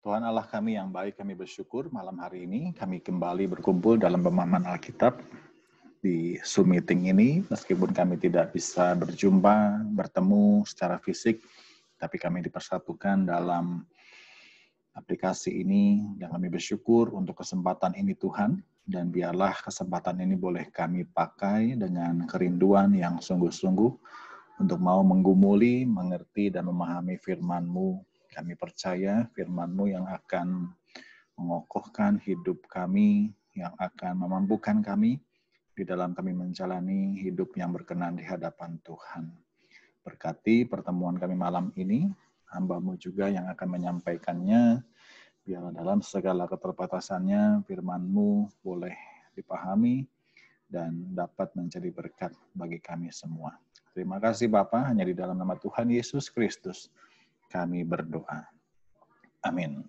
Tuhan Allah kami yang baik, kami bersyukur malam hari ini kami kembali berkumpul dalam pemahaman Alkitab di Zoom meeting ini. Meskipun kami tidak bisa berjumpa, bertemu secara fisik, tapi kami dipersatukan dalam aplikasi ini dan kami bersyukur untuk kesempatan ini Tuhan. Dan biarlah kesempatan ini boleh kami pakai dengan kerinduan yang sungguh-sungguh untuk mau menggumuli, mengerti, dan memahami firman-Mu. Kami percaya firman-Mu yang akan mengokohkan hidup kami, yang akan memampukan kami di dalam kami menjalani hidup yang berkenan di hadapan Tuhan. Berkati pertemuan kami malam ini, hamba-Mu juga yang akan menyampaikannya, biarlah dalam segala keterbatasannya firman-Mu boleh dipahami dan dapat menjadi berkat bagi kami semua. Terima kasih Bapa, hanya di dalam nama Tuhan Yesus Kristus kami berdoa. Amin.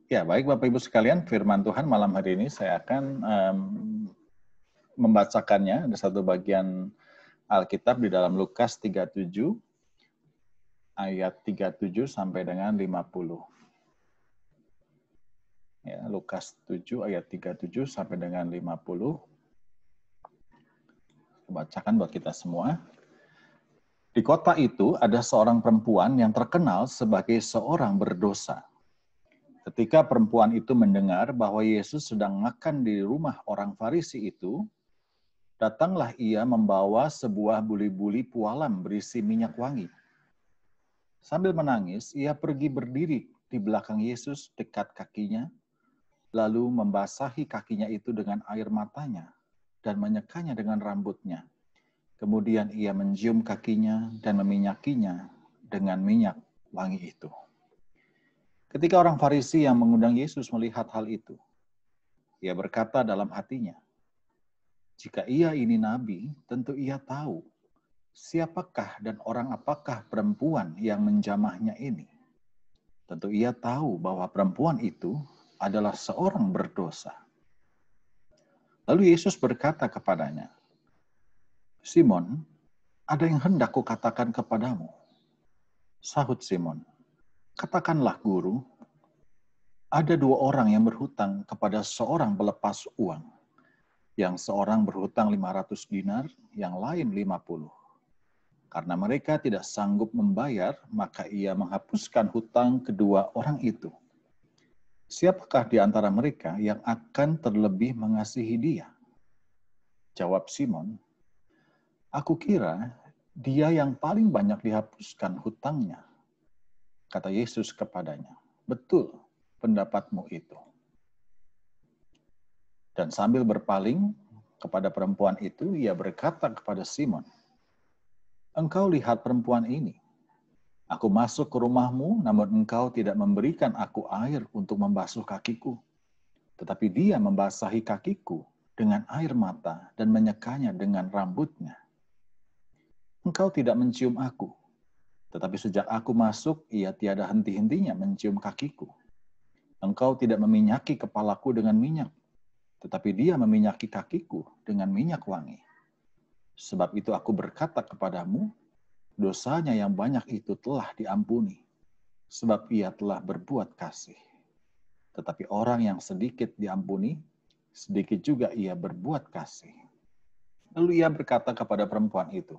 Ya, baik Bapak Ibu sekalian, firman Tuhan malam hari ini saya akan membacakannya. Ada satu bagian Alkitab di dalam Lukas 37, ayat 37 sampai dengan 50. Ya, Lukas 7 ayat 37 sampai dengan 50. Bacakan buat kita semua. Di kota itu ada seorang perempuan yang terkenal sebagai seorang berdosa. Ketika perempuan itu mendengar bahwa Yesus sedang makan di rumah orang Farisi itu, datanglah ia membawa sebuah buli-buli pualam berisi minyak wangi. Sambil menangis, ia pergi berdiri di belakang Yesus dekat kakinya, lalu membasahi kakinya itu dengan air matanya dan menyekanya dengan rambutnya. Kemudian ia mencium kakinya dan meminyakinya dengan minyak wangi itu. Ketika orang Farisi yang mengundang Yesus melihat hal itu, ia berkata dalam hatinya, "Jika ia ini nabi, tentu ia tahu siapakah dan orang apakah perempuan yang menjamahnya ini. Tentu ia tahu bahwa perempuan itu adalah seorang berdosa." Lalu Yesus berkata kepadanya, "Simon, ada yang hendak kukatakan kepadamu." Sahut Simon, "Katakanlah guru." Ada dua orang yang berhutang kepada seorang pelepas uang. Yang seorang berhutang 500 dinar, yang lain 50. Karena mereka tidak sanggup membayar, maka ia menghapuskan hutang kedua orang itu. Siapakah di antara mereka yang akan terlebih mengasihi dia? Jawab Simon, "Aku kira dia yang paling banyak dihapuskan hutangnya." Kata Yesus kepadanya, "Betul pendapatmu itu." Dan sambil berpaling kepada perempuan itu, ia berkata kepada Simon, "Engkau lihat perempuan ini. Aku masuk ke rumahmu, namun engkau tidak memberikan aku air untuk membasuh kakiku. Tetapi dia membasahi kakiku dengan air mata dan menyekanya dengan rambutnya. Engkau tidak mencium aku, tetapi sejak aku masuk, ia tiada henti-hentinya mencium kakiku. Engkau tidak meminyaki kepalaku dengan minyak, tetapi dia meminyaki kakiku dengan minyak wangi. Sebab itu aku berkata kepadamu, dosanya yang banyak itu telah diampuni, sebab ia telah berbuat kasih. Tetapi orang yang sedikit diampuni, sedikit juga ia berbuat kasih." Lalu ia berkata kepada perempuan itu,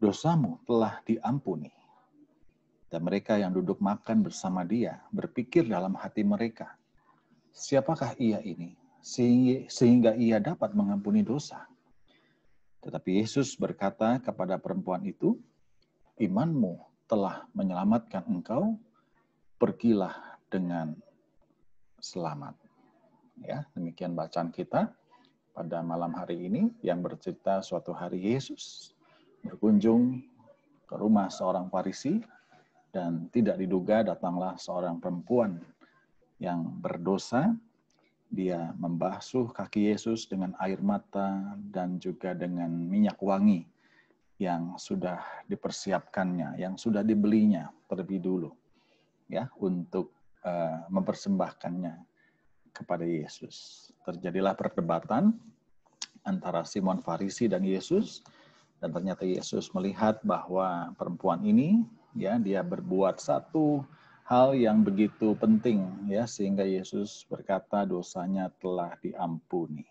"Dosamu telah diampuni." Dan mereka yang duduk makan bersama dia berpikir dalam hati mereka, "Siapakah ia ini, sehingga ia dapat mengampuni dosa?" Tetapi Yesus berkata kepada perempuan itu, "Imanmu telah menyelamatkan engkau, pergilah dengan selamat." Ya, demikian bacaan kita pada malam hari ini yang bercerita suatu hari Yesus berkunjung ke rumah seorang Farisi dan tidak diduga datanglah seorang perempuan yang berdosa. Dia membasuh kaki Yesus dengan air mata dan juga dengan minyak wangi yang sudah dipersiapkannya, yang sudah dibelinya terlebih dulu, ya, untuk mempersembahkannya kepada Yesus. Terjadilah perdebatan antara Simon Farisi dan Yesus. Dan ternyata Yesus melihat bahwa perempuan ini, ya, dia berbuat satu hal yang begitu penting, ya, sehingga Yesus berkata dosanya telah diampuni.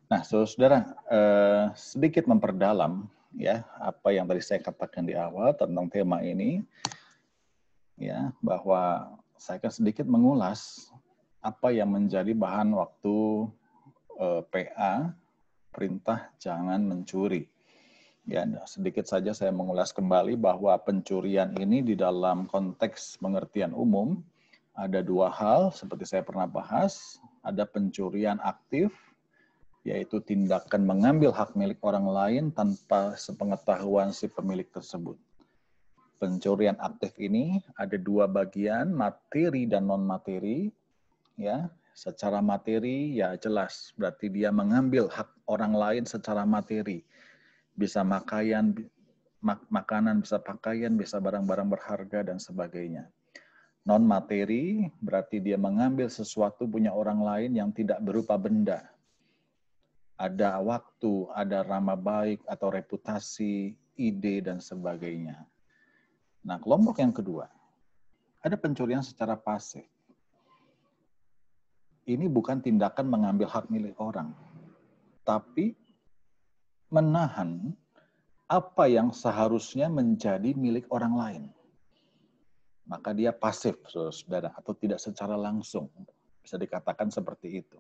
Nah, saudara, sedikit memperdalam, ya, apa yang tadi saya katakan di awal tentang tema ini, ya, bahwa saya akan sedikit mengulas apa yang menjadi bahan waktu PA, perintah jangan mencuri. Ya, sedikit saja saya mengulas kembali bahwa pencurian ini di dalam konteks pengertian umum ada dua hal seperti saya pernah bahas. Ada pencurian aktif, yaitu tindakan mengambil hak milik orang lain tanpa sepengetahuan si pemilik tersebut. Pencurian aktif ini ada dua bagian, materi dan non-materi. Ya, secara materi ya jelas, berarti dia mengambil hak orang lain secara materi. Bisa makanan, bisa pakaian, bisa barang-barang berharga, dan sebagainya. Non-materi berarti dia mengambil sesuatu punya orang lain yang tidak berupa benda. Ada waktu, ada nama baik atau reputasi, ide, dan sebagainya. Nah, kelompok yang kedua, ada pencurian secara pasif. Ini bukan tindakan mengambil hak milik orang, tapi menahan apa yang seharusnya menjadi milik orang lain. Maka dia pasif, saudara, atau tidak secara langsung. Bisa dikatakan seperti itu.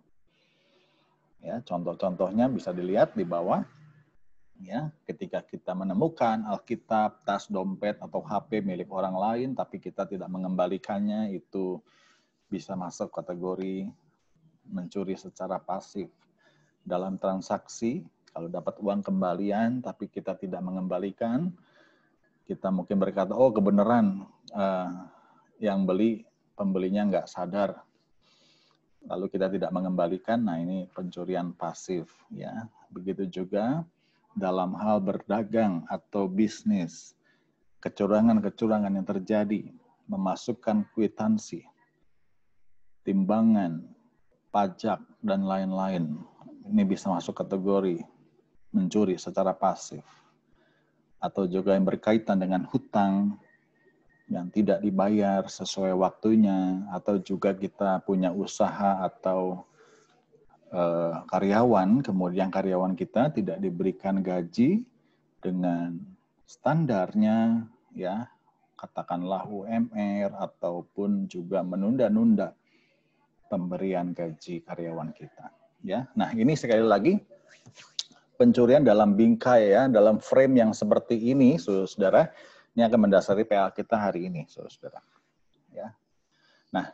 Ya, contoh-contohnya bisa dilihat di bawah. Ya, ketika kita menemukan Alkitab, tas, dompet, atau HP milik orang lain, tapi kita tidak mengembalikannya, itu bisa masuk kategori mencuri secara pasif. Dalam transaksi, kalau dapat uang kembalian, tapi kita tidak mengembalikan, kita mungkin berkata, oh kebenaran yang pembelinya nggak sadar. Lalu kita tidak mengembalikan, nah ini pencurian pasif. Ya. Begitu juga dalam hal berdagang atau bisnis, kecurangan-kecurangan yang terjadi, memasukkan kwitansi, timbangan, pajak, dan lain-lain. Ini bisa masuk kategori mencuri secara pasif. Atau juga yang berkaitan dengan hutang yang tidak dibayar sesuai waktunya, atau juga kita punya usaha atau karyawan, kemudian karyawan kita tidak diberikan gaji dengan standarnya, ya, katakanlah UMR, ataupun juga menunda-nunda pemberian gaji karyawan kita. Ya, nah ini sekali lagi pencurian dalam bingkai, ya, dalam frame yang seperti ini, saudara, ini akan mendasari PA kita hari ini, saudara. Ya, nah,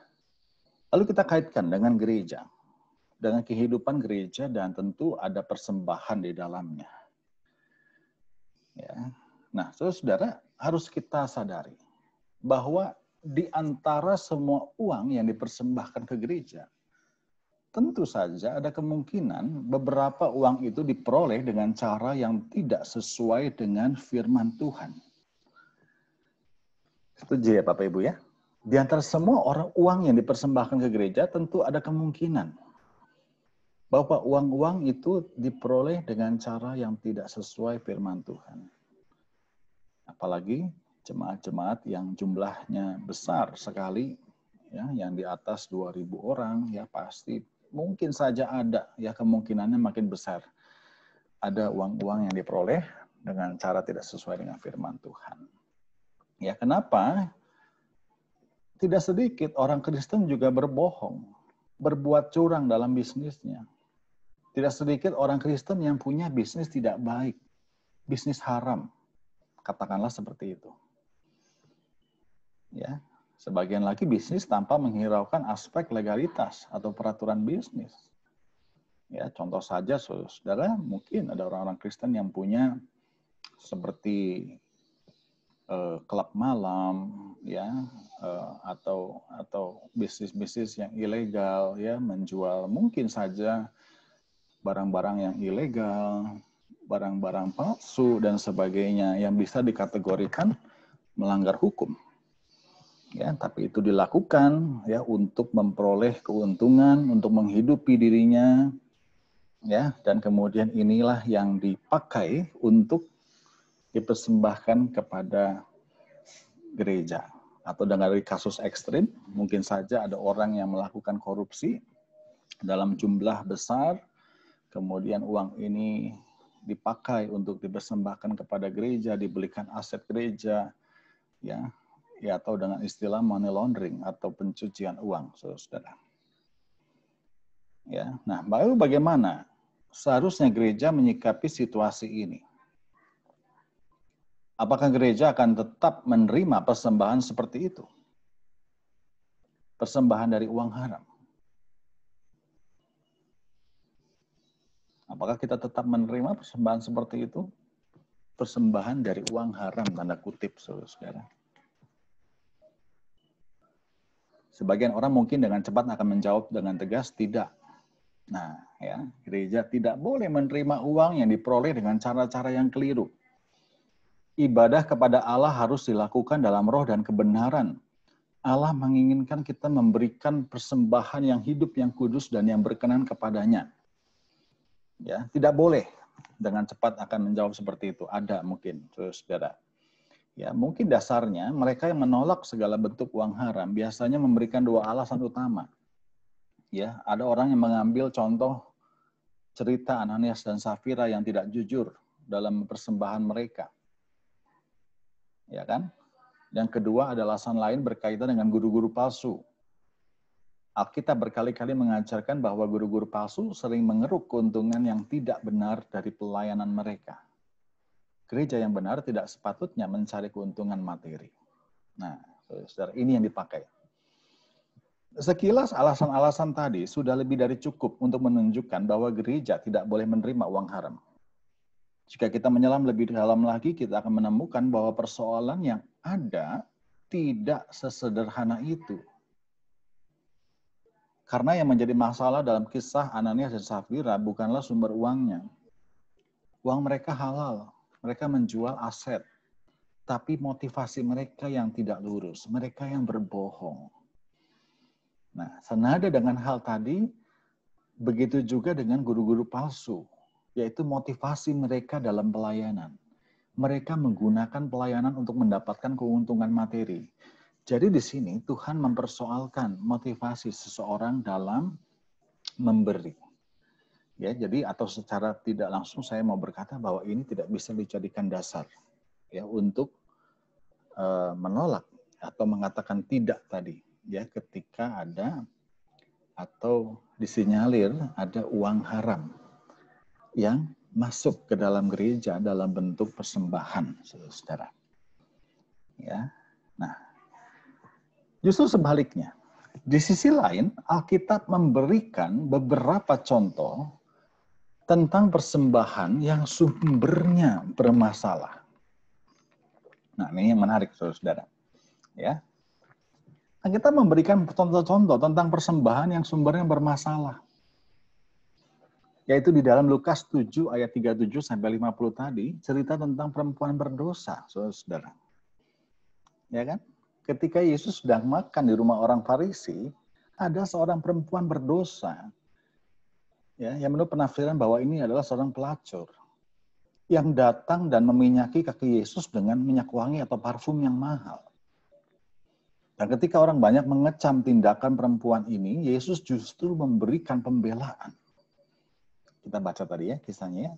lalu kita kaitkan dengan gereja, dengan kehidupan gereja, dan tentu ada persembahan di dalamnya. Ya, nah, saudara, harus kita sadari bahwa di antara semua uang yang dipersembahkan ke gereja, tentu saja ada kemungkinan beberapa uang itu diperoleh dengan cara yang tidak sesuai dengan firman Tuhan. Setuju ya Bapak Ibu ya? Di antara semua uang yang dipersembahkan ke gereja, tentu ada kemungkinan bahwa uang-uang itu diperoleh dengan cara yang tidak sesuai firman Tuhan. Apalagi jemaat-jemaat yang jumlahnya besar sekali, ya, yang di atas 2.000 orang, ya pasti mungkin saja ada, ya kemungkinannya makin besar. Ada uang-uang yang diperoleh dengan cara tidak sesuai dengan firman Tuhan. Ya, kenapa? Tidak sedikit orang Kristen juga berbohong, berbuat curang dalam bisnisnya. Tidak sedikit orang Kristen yang punya bisnis tidak baik, bisnis haram. Katakanlah seperti itu. Ya, sebagian lagi bisnis tanpa menghiraukan aspek legalitas atau peraturan bisnis. Ya, contoh saja, saudara, mungkin ada orang-orang Kristen yang punya seperti klub malam, ya, atau bisnis-bisnis yang ilegal, ya, menjual mungkin saja barang-barang yang ilegal, barang-barang palsu dan sebagainya yang bisa dikategorikan melanggar hukum. Ya, tapi itu dilakukan, ya, untuk memperoleh keuntungan, untuk menghidupi dirinya, Ya, dan kemudian inilah yang dipakai untuk dipersembahkan kepada gereja. Atau dengan kasus ekstrim, mungkin saja ada orang yang melakukan korupsi dalam jumlah besar, kemudian uang ini dipakai untuk dipersembahkan kepada gereja, dibelikan aset gereja, ya, atau dengan istilah money laundering atau pencucian uang, saudara. Ya, nah, baru bagaimana seharusnya gereja menyikapi situasi ini? Apakah gereja akan tetap menerima persembahan seperti itu? Persembahan dari uang haram. Apakah kita tetap menerima persembahan seperti itu? Persembahan dari uang haram, tanda kutip, saudara. Sebagian orang mungkin dengan cepat akan menjawab dengan tegas, tidak. Nah, ya, gereja tidak boleh menerima uang yang diperoleh dengan cara-cara yang keliru. Ibadah kepada Allah harus dilakukan dalam roh dan kebenaran. Allah menginginkan kita memberikan persembahan yang hidup, yang kudus, dan yang berkenan kepadanya. Ya, tidak boleh dengan cepat akan menjawab seperti itu. Ada mungkin, saudara. Ya, mungkin dasarnya mereka yang menolak segala bentuk uang haram biasanya memberikan dua alasan utama. Ya, ada orang yang mengambil contoh cerita Ananias dan Safira yang tidak jujur dalam persembahan mereka. Ya kan? Yang kedua ada alasan lain berkaitan dengan guru-guru palsu. Alkitab berkali-kali mengajarkan bahwa guru-guru palsu sering mengeruk keuntungan yang tidak benar dari pelayanan mereka. Gereja yang benar tidak sepatutnya mencari keuntungan materi. Nah, saudara, ini yang dipakai. Sekilas alasan-alasan tadi sudah lebih dari cukup untuk menunjukkan bahwa gereja tidak boleh menerima uang haram. Jika kita menyelam lebih dalam lagi, kita akan menemukan bahwa persoalan yang ada tidak sesederhana itu. Karena yang menjadi masalah dalam kisah Ananias dan Safira bukanlah sumber uangnya. Uang mereka halal, mereka menjual aset. Tapi motivasi mereka yang tidak lurus, mereka yang berbohong. Nah, senada dengan hal tadi, begitu juga dengan guru-guru palsu, yaitu motivasi mereka dalam pelayanan. Mereka menggunakan pelayanan untuk mendapatkan keuntungan materi. Jadi di sini Tuhan mempersoalkan motivasi seseorang dalam memberi. Ya, jadi atau secara tidak langsung saya mau berkata bahwa ini tidak bisa dijadikan dasar ya untuk menolak atau mengatakan tidak tadi ya ketika ada atau disinyalir ada uang haram yang masuk ke dalam gereja dalam bentuk persembahan, saudara. Ya. Nah, justru sebaliknya. Di sisi lain, Alkitab memberikan beberapa contoh tentang persembahan yang sumbernya bermasalah. Nah, ini yang menarik, saudara. Ya. Kita memberikan contoh-contoh tentang persembahan yang sumbernya bermasalah. Yaitu di dalam Lukas 7 ayat 37 sampai 50 tadi, cerita tentang perempuan berdosa, saudara. Ya kan? Ketika Yesus sedang makan di rumah orang Farisi, ada seorang perempuan berdosa. Ya, yang menurut penafsiran bahwa ini adalah seorang pelacur yang datang dan meminyaki kaki Yesus dengan minyak wangi atau parfum yang mahal. Dan ketika orang banyak mengecam tindakan perempuan ini, Yesus justru memberikan pembelaan. Kita baca tadi ya kisahnya.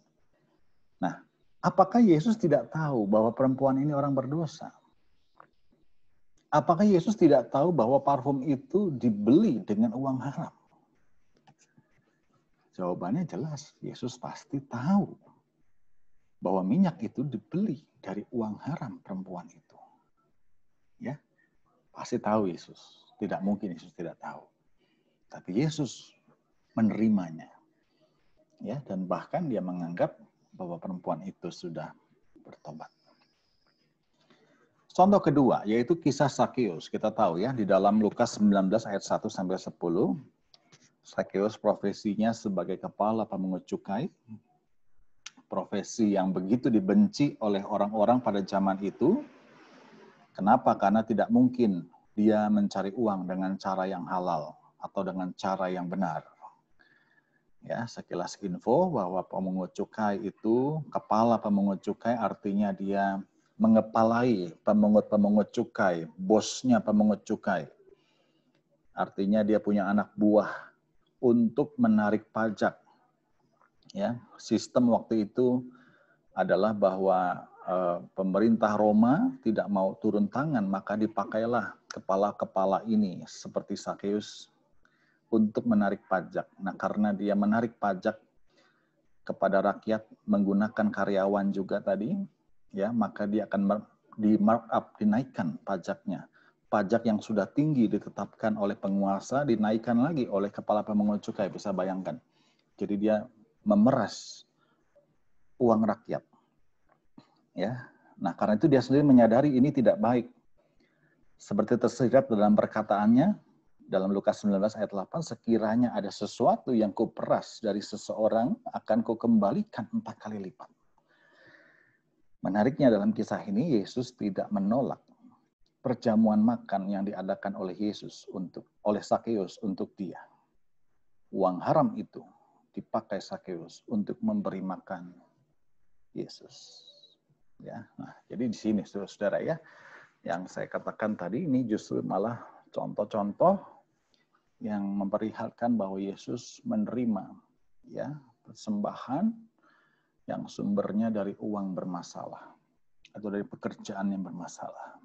Nah, apakah Yesus tidak tahu bahwa perempuan ini orang berdosa? Apakah Yesus tidak tahu bahwa parfum itu dibeli dengan uang haram? Jawabannya jelas, Yesus pasti tahu bahwa minyak itu dibeli dari uang haram perempuan itu. Ya, pasti tahu Yesus. Tidak mungkin Yesus tidak tahu. Tapi Yesus menerimanya. Ya, dan bahkan dia menganggap bahwa perempuan itu sudah bertobat. Contoh kedua, yaitu kisah Sakeus. Kita tahu ya, di dalam Lukas 19 ayat 1 sampai 10, Sakeus profesinya sebagai kepala pemungut cukai, profesi yang begitu dibenci oleh orang-orang pada zaman itu. Kenapa? Karena tidak mungkin dia mencari uang dengan cara yang halal atau dengan cara yang benar. Ya, sekilas info bahwa pemungut cukai itu, kepala pemungut cukai artinya dia mengepalai pemungut-pemungut cukai, bosnya pemungut cukai. Artinya dia punya anak buah untuk menarik pajak. Ya, sistem waktu itu adalah bahwa pemerintah Roma tidak mau turun tangan, maka dipakailah kepala-kepala ini seperti Sakeus untuk menarik pajak. Nah, karena dia menarik pajak kepada rakyat menggunakan karyawan juga tadi, ya, maka dia akan di markup, dinaikkan pajaknya. Pajak yang sudah tinggi ditetapkan oleh penguasa dinaikkan lagi oleh kepala pemungut cukai, bisa bayangkan. Jadi dia memeras uang rakyat. Ya. Nah, karena itu dia sendiri menyadari ini tidak baik. Seperti tersirat dalam perkataannya, dalam Lukas 19 ayat 8, sekiranya ada sesuatu yang kuperas dari seseorang, akan kukembalikan 4 kali lipat. Menariknya dalam kisah ini, Yesus tidak menolak perjamuan makan yang diadakan oleh oleh Sakeus untuk dia. Uang haram itu dipakai Sakeus untuk memberi makan Yesus. Ya, nah, jadi di sini saudara ya, yang saya katakan tadi ini justru malah contoh-contoh yang memperlihatkan bahwa Yesus menerima ya persembahan yang sumbernya dari uang bermasalah atau dari pekerjaan yang bermasalah.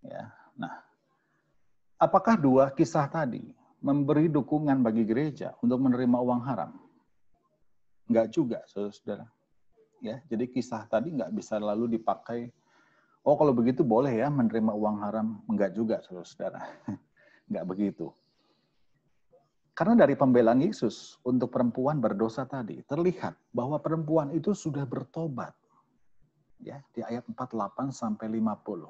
Ya. Nah, apakah dua kisah tadi memberi dukungan bagi gereja untuk menerima uang haram? Enggak juga, saudara. Ya, jadi kisah tadi enggak bisa lalu dipakai, oh kalau begitu boleh ya menerima uang haram. Enggak juga, saudara. Enggak begitu. Karena dari pembelaan Yesus untuk perempuan berdosa tadi, terlihat bahwa perempuan itu sudah bertobat. Ya, di ayat 48 sampai 50.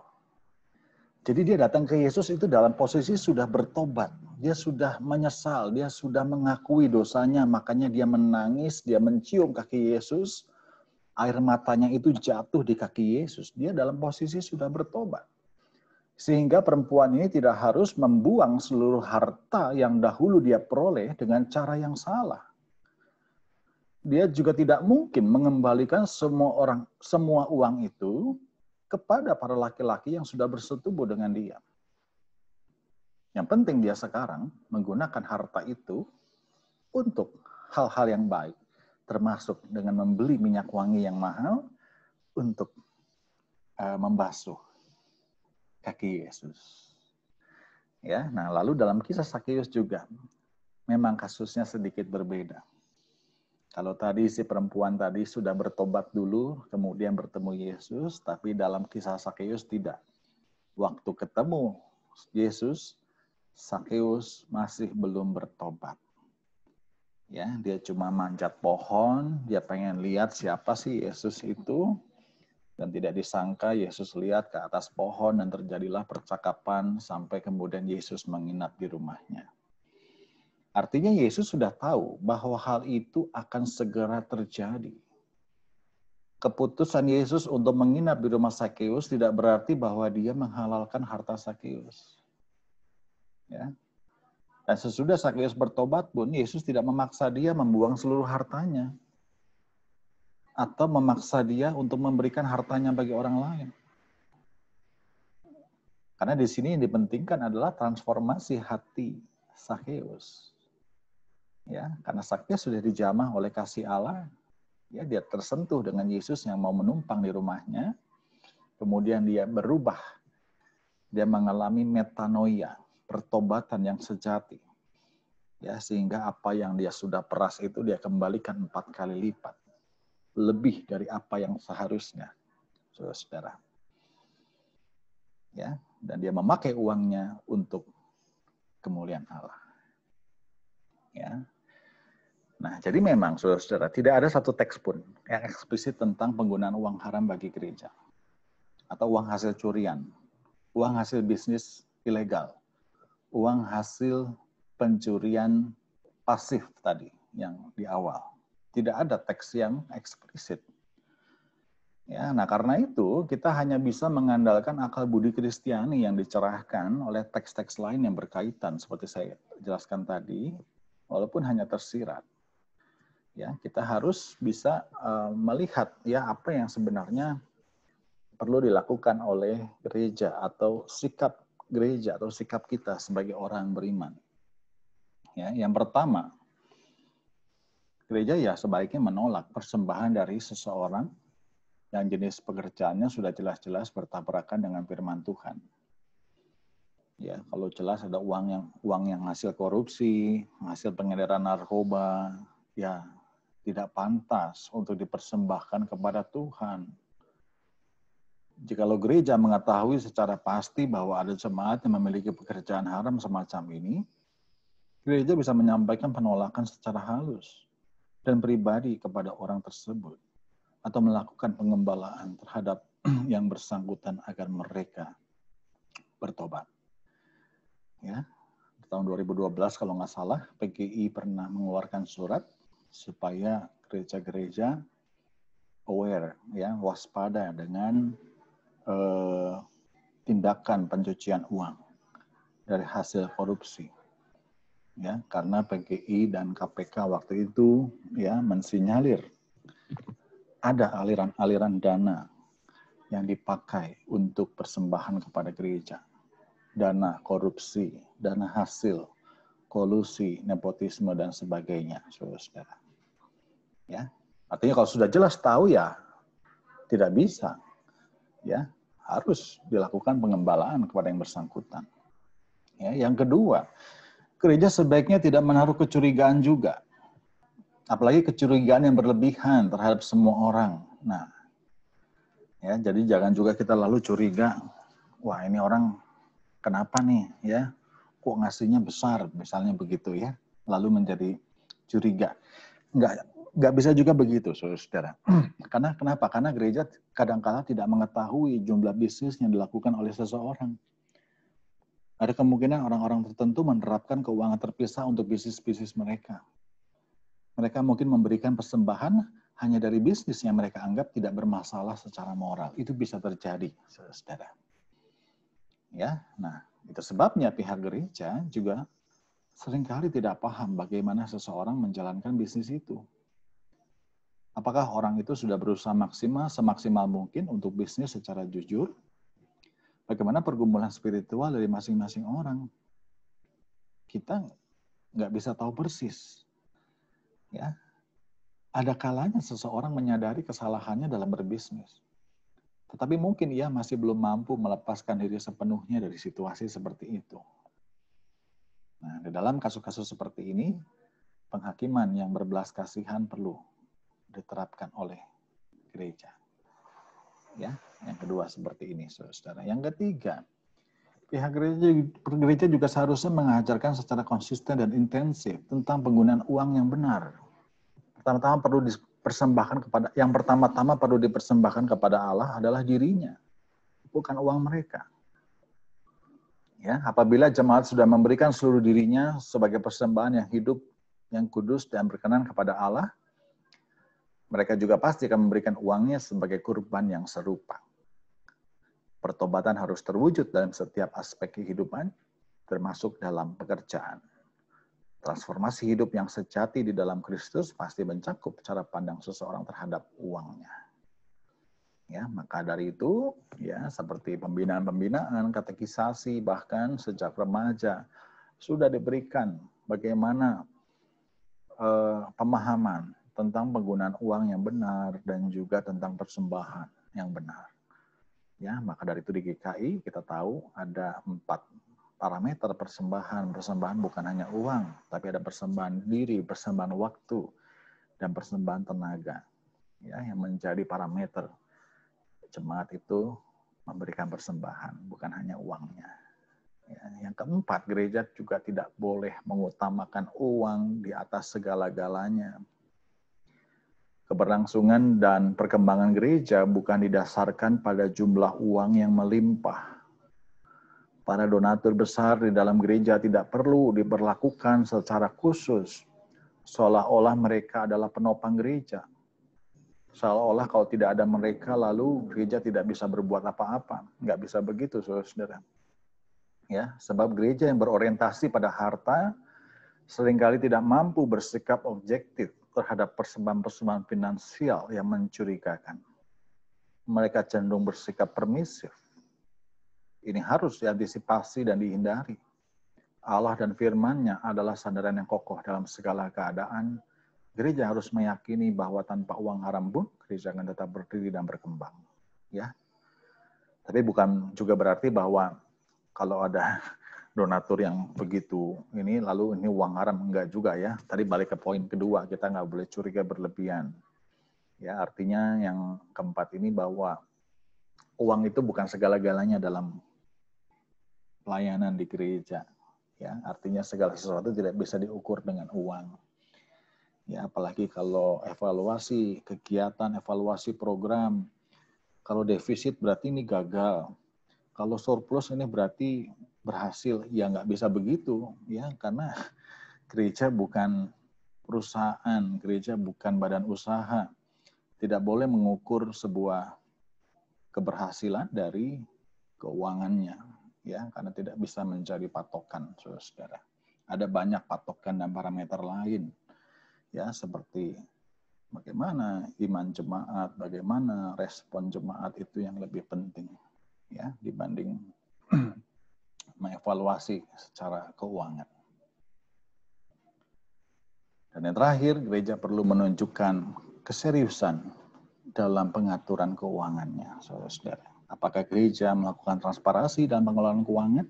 Jadi dia datang ke Yesus itu dalam posisi sudah bertobat. Dia sudah menyesal, dia sudah mengakui dosanya, makanya dia menangis, dia mencium kaki Yesus, air matanya itu jatuh di kaki Yesus. Dia dalam posisi sudah bertobat. Sehingga perempuan ini tidak harus membuang seluruh harta yang dahulu dia peroleh dengan cara yang salah. Dia juga tidak mungkin mengembalikan semua uang itu kepada para laki-laki yang sudah bersetubuh dengan dia. Yang penting dia sekarang menggunakan harta itu untuk hal-hal yang baik, termasuk dengan membeli minyak wangi yang mahal untuk membasuh kaki Yesus. Ya, nah lalu dalam kisah Sakeus juga memang kasusnya sedikit berbeda. Kalau tadi si perempuan tadi sudah bertobat dulu, kemudian bertemu Yesus, tapi dalam kisah Sakeus tidak. Waktu ketemu Yesus, Sakeus masih belum bertobat. Ya, dia cuma manjat pohon, dia pengen lihat siapa sih Yesus itu. Dan tidak disangka Yesus lihat ke atas pohon dan terjadilah percakapan sampai kemudian Yesus menginap di rumahnya. Artinya Yesus sudah tahu bahwa hal itu akan segera terjadi. Keputusan Yesus untuk menginap di rumah Sakeus tidak berarti bahwa dia menghalalkan harta Sakeus. Ya. Dan sesudah Sakeus bertobat pun, Yesus tidak memaksa dia membuang seluruh hartanya. Atau memaksa dia untuk memberikan hartanya bagi orang lain. Karena di sini yang dipentingkan adalah transformasi hati Sakeus. Ya, karena Sakeus sudah dijamah oleh kasih Allah, ya dia tersentuh dengan Yesus yang mau menumpang di rumahnya. Kemudian dia berubah. Dia mengalami metanoia, pertobatan yang sejati. Ya, sehingga apa yang dia sudah peras itu dia kembalikan 4 kali lipat. Lebih dari apa yang seharusnya, saudara. Ya, dan dia memakai uangnya untuk kemuliaan Allah. Ya. Nah, jadi memang saudara-saudara tidak ada satu teks pun yang eksplisit tentang penggunaan uang haram bagi gereja atau uang hasil curian, uang hasil bisnis ilegal, uang hasil pencurian pasif tadi yang di awal. Tidak ada teks yang eksplisit. Ya, nah karena itu kita hanya bisa mengandalkan akal budi Kristiani yang dicerahkan oleh teks-teks lain yang berkaitan seperti saya jelaskan tadi. walaupun hanya tersirat. Ya, kita harus bisa melihat ya apa yang sebenarnya perlu dilakukan oleh gereja atau sikap gereja atau sikap kita sebagai orang beriman. Ya, yang pertama, gereja ya sebaiknya menolak persembahan dari seseorang yang jenis pekerjaannya sudah jelas-jelas bertabrakan dengan firman Tuhan. Ya, kalau jelas ada uang yang hasil korupsi, hasil pengedaran narkoba, ya tidak pantas untuk dipersembahkan kepada Tuhan. Jikalau gereja mengetahui secara pasti bahwa ada jemaat yang memiliki pekerjaan haram semacam ini, gereja bisa menyampaikan penolakan secara halus dan pribadi kepada orang tersebut, atau melakukan pengembalaan terhadap yang bersangkutan agar mereka bertobat. Ya, di tahun 2012 kalau nggak salah, PGI pernah mengeluarkan surat supaya gereja-gereja aware, ya, waspada dengan tindakan pencucian uang dari hasil korupsi. Ya, karena PGI dan KPK waktu itu ya mensinyalir ada aliran-aliran dana yang dipakai untuk persembahan kepada gereja. Dana korupsi, dana hasil, kolusi, nepotisme, dan sebagainya, saudara-saudara. Ya, artinya kalau sudah jelas tahu ya tidak bisa, ya harus dilakukan pengembalaan kepada yang bersangkutan. Ya, yang kedua, gereja sebaiknya tidak menaruh kecurigaan juga, apalagi kecurigaan yang berlebihan terhadap semua orang. Nah, ya jadi jangan juga kita lalu curiga, wah ini orang kenapa nih ya, kok ngasihnya besar, misalnya begitu ya, lalu menjadi curiga. Nggak bisa juga begitu, saudara. Karena kenapa? Karena gereja kadang-kala tidak mengetahui jumlah bisnis yang dilakukan oleh seseorang. Ada kemungkinan orang-orang tertentu menerapkan keuangan terpisah untuk bisnis-bisnis mereka. Mereka mungkin memberikan persembahan hanya dari bisnis yang mereka anggap tidak bermasalah secara moral. Itu bisa terjadi, saudara. Ya, nah itu sebabnya pihak gereja juga seringkali tidak paham bagaimana seseorang menjalankan bisnis itu. Apakah orang itu sudah berusaha semaksimal mungkin untuk bisnis secara jujur? Bagaimana pergumulan spiritual dari masing-masing orang? Kita nggak bisa tahu persis. Ya, ada kalanya seseorang menyadari kesalahannya dalam berbisnis. Tetapi mungkin ia masih belum mampu melepaskan diri sepenuhnya dari situasi seperti itu. Nah, di dalam kasus-kasus seperti ini, penghakiman yang berbelas kasihan perlu diterapkan oleh gereja. Ya, yang kedua seperti ini, saudara. Yang ketiga, pihak gereja juga seharusnya mengajarkan secara konsisten dan intensif tentang penggunaan uang yang benar. Pertama-tama perlu dipersembahkan kepada Allah adalah dirinya, bukan uang mereka. Ya, apabila jemaat sudah memberikan seluruh dirinya sebagai persembahan yang hidup, yang kudus dan berkenan kepada Allah, mereka juga pasti akan memberikan uangnya sebagai kurban yang serupa. Pertobatan harus terwujud dalam setiap aspek kehidupan, termasuk dalam pekerjaan. Transformasi hidup yang sejati di dalam Kristus pasti mencakup cara pandang seseorang terhadap uangnya. Ya, maka dari itu, ya seperti pembinaan-pembinaan, katekisasi, bahkan sejak remaja sudah diberikan bagaimana pemahaman tentang penggunaan uang yang benar dan juga tentang persembahan yang benar. Ya, maka dari itu di GKI kita tahu ada 4 parameter persembahan. Persembahan bukan hanya uang, tapi ada persembahan diri, persembahan waktu, dan persembahan tenaga. Ya, yang menjadi parameter jemaat itu memberikan persembahan, bukan hanya uangnya. Ya, yang keempat, gereja juga tidak boleh mengutamakan uang di atas segala-galanya. Keberlangsungan dan perkembangan gereja bukan didasarkan pada jumlah uang yang melimpah. Para donatur besar di dalam gereja tidak perlu diperlakukan secara khusus, seolah-olah mereka adalah penopang gereja. Seolah-olah kalau tidak ada mereka, lalu gereja tidak bisa berbuat apa-apa. Nggak bisa begitu, saudara. Ya, sebab gereja yang berorientasi pada harta seringkali tidak mampu bersikap objektif terhadap persembahan-persembahan finansial yang mencurigakan. Mereka cenderung bersikap permisif. Ini harus diantisipasi dan dihindari. Allah dan firman-Nya adalah sandaran yang kokoh dalam segala keadaan. Gereja harus meyakini bahwa tanpa uang haram pun gereja akan tetap berdiri dan berkembang. Ya, tapi bukan juga berarti bahwa kalau ada donatur yang begitu ini lalu ini uang haram, enggak juga ya. Tadi balik ke poin kedua, kita nggak boleh curiga berlebihan. Ya, artinya yang keempat ini bahwa uang itu bukan segala-galanya dalam pelayanan di gereja. Ya, artinya segala sesuatu tidak bisa diukur dengan uang. Ya, apalagi kalau evaluasi kegiatan, evaluasi program. Kalau defisit berarti ini gagal. Kalau surplus ini berarti berhasil. Ya nggak bisa begitu, ya, karena gereja bukan perusahaan, gereja bukan badan usaha. Tidak boleh mengukur sebuah keberhasilan dari keuangannya, ya, karena tidak bisa menjadi patokan, saudara-saudara. Ada banyak patokan dan parameter lain, ya, seperti bagaimana iman jemaat, bagaimana respon jemaat itu yang lebih penting, ya, dibanding mengevaluasi secara keuangan. Dan yang terakhir, gereja perlu menunjukkan keseriusan dalam pengaturan keuangannya, saudara-saudara. Apakah gereja melakukan transparansi dalam pengelolaan keuangan?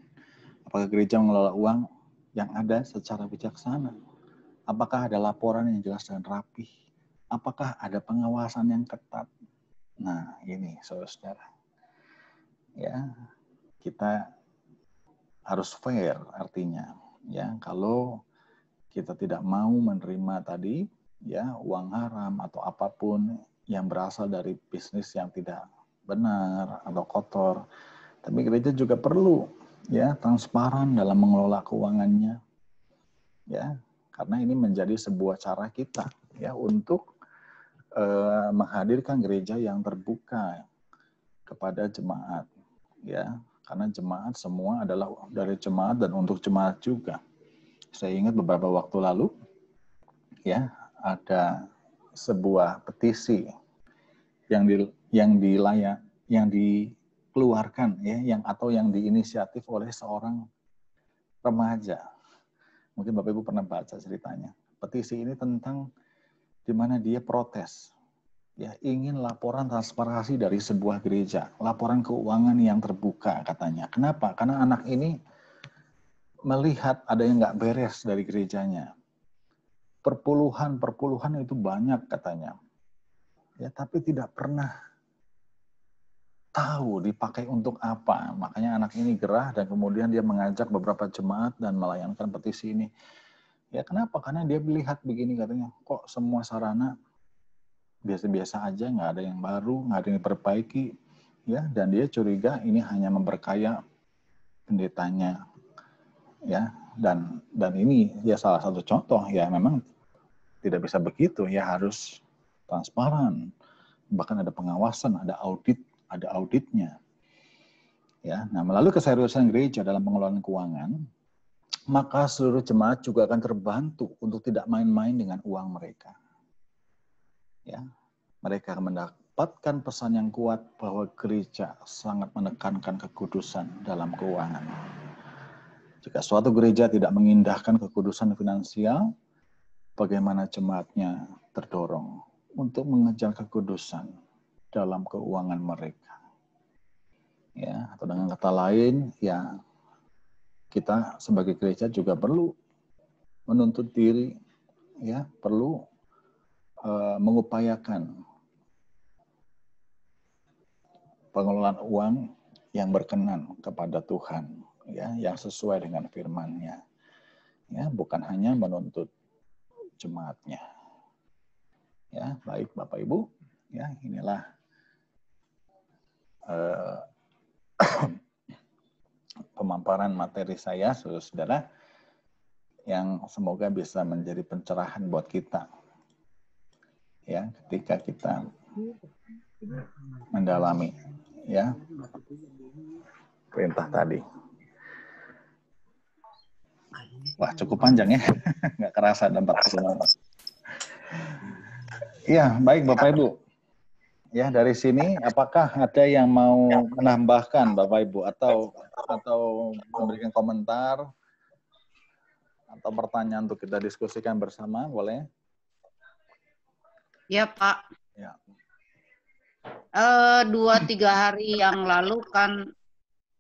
Apakah gereja mengelola uang yang ada secara bijaksana? Apakah ada laporan yang jelas dan rapih? Apakah ada pengawasan yang ketat? Nah, ini saudara-saudara. Ya, kita harus fair artinya. Ya, kalau kita tidak mau menerima tadi ya uang haram atau apapun yang berasal dari bisnis yang tidak benar atau kotor, tapi gereja juga perlu ya transparan dalam mengelola keuangannya, ya, karena ini menjadi sebuah cara kita ya untuk menghadirkan gereja yang terbuka kepada jemaat, ya, karena jemaat semua adalah dari jemaat dan untuk jemaat juga. Saya ingat beberapa waktu lalu, ya, ada sebuah petisi yang dikeluarkan ya, yang diinisiatif oleh seorang remaja. Mungkin Bapak Ibu pernah baca ceritanya. Petisi ini tentang di mana dia protes, ya, ingin laporan transparansi dari sebuah gereja, laporan keuangan yang terbuka katanya. Kenapa? Karena anak ini melihat ada yang nggak beres dari gerejanya. Perpuluhan itu banyak katanya. Ya, tapi tidak pernah tahu dipakai untuk apa. Makanya anak ini gerah dan kemudian dia mengajak beberapa jemaat dan melayangkan petisi ini. Ya, kenapa? Karena dia melihat begini katanya, kok semua sarana biasa-biasa aja, nggak ada yang baru, nggak ada yang diperbaiki. Ya, dan dia curiga ini hanya memperkaya pendetanya. Ya, dan ini ya salah satu contoh ya memang tidak bisa begitu, ya harus transparan. Bahkan ada pengawasan, ada auditnya. Ya, nah melalui keseriusan gereja dalam pengelolaan keuangan, maka seluruh jemaat juga akan terbantu untuk tidak main-main dengan uang mereka. Ya, mereka akan mendapatkan pesan yang kuat bahwa gereja sangat menekankan kekudusan dalam keuangan. Jika suatu gereja tidak mengindahkan kekudusan finansial, bagaimana jemaatnya terdorong untuk mengejar kekudusan dalam keuangan mereka. Ya, atau dengan kata lain, ya kita sebagai gereja juga perlu menuntut diri, ya perlu mengupayakan pengelolaan uang yang berkenan kepada Tuhan, ya, yang sesuai dengan firman-Nya, ya, bukan hanya menuntut jemaatnya. Ya, baik Bapak Ibu, ya inilah pemaparan materi saya, saudara-saudara, yang semoga bisa menjadi pencerahan buat kita, ya, ketika kita mendalami, ya, perintah tadi. Wah, cukup panjang ya. Nggak kerasa ada 40 menit. Iya, baik Bapak Ibu. Ya, dari sini apakah ada yang mau menambahkan Bapak Ibu atau memberikan komentar atau pertanyaan untuk kita diskusikan bersama, boleh? Ya, Pak. Ya. 2-3 hari yang lalu kan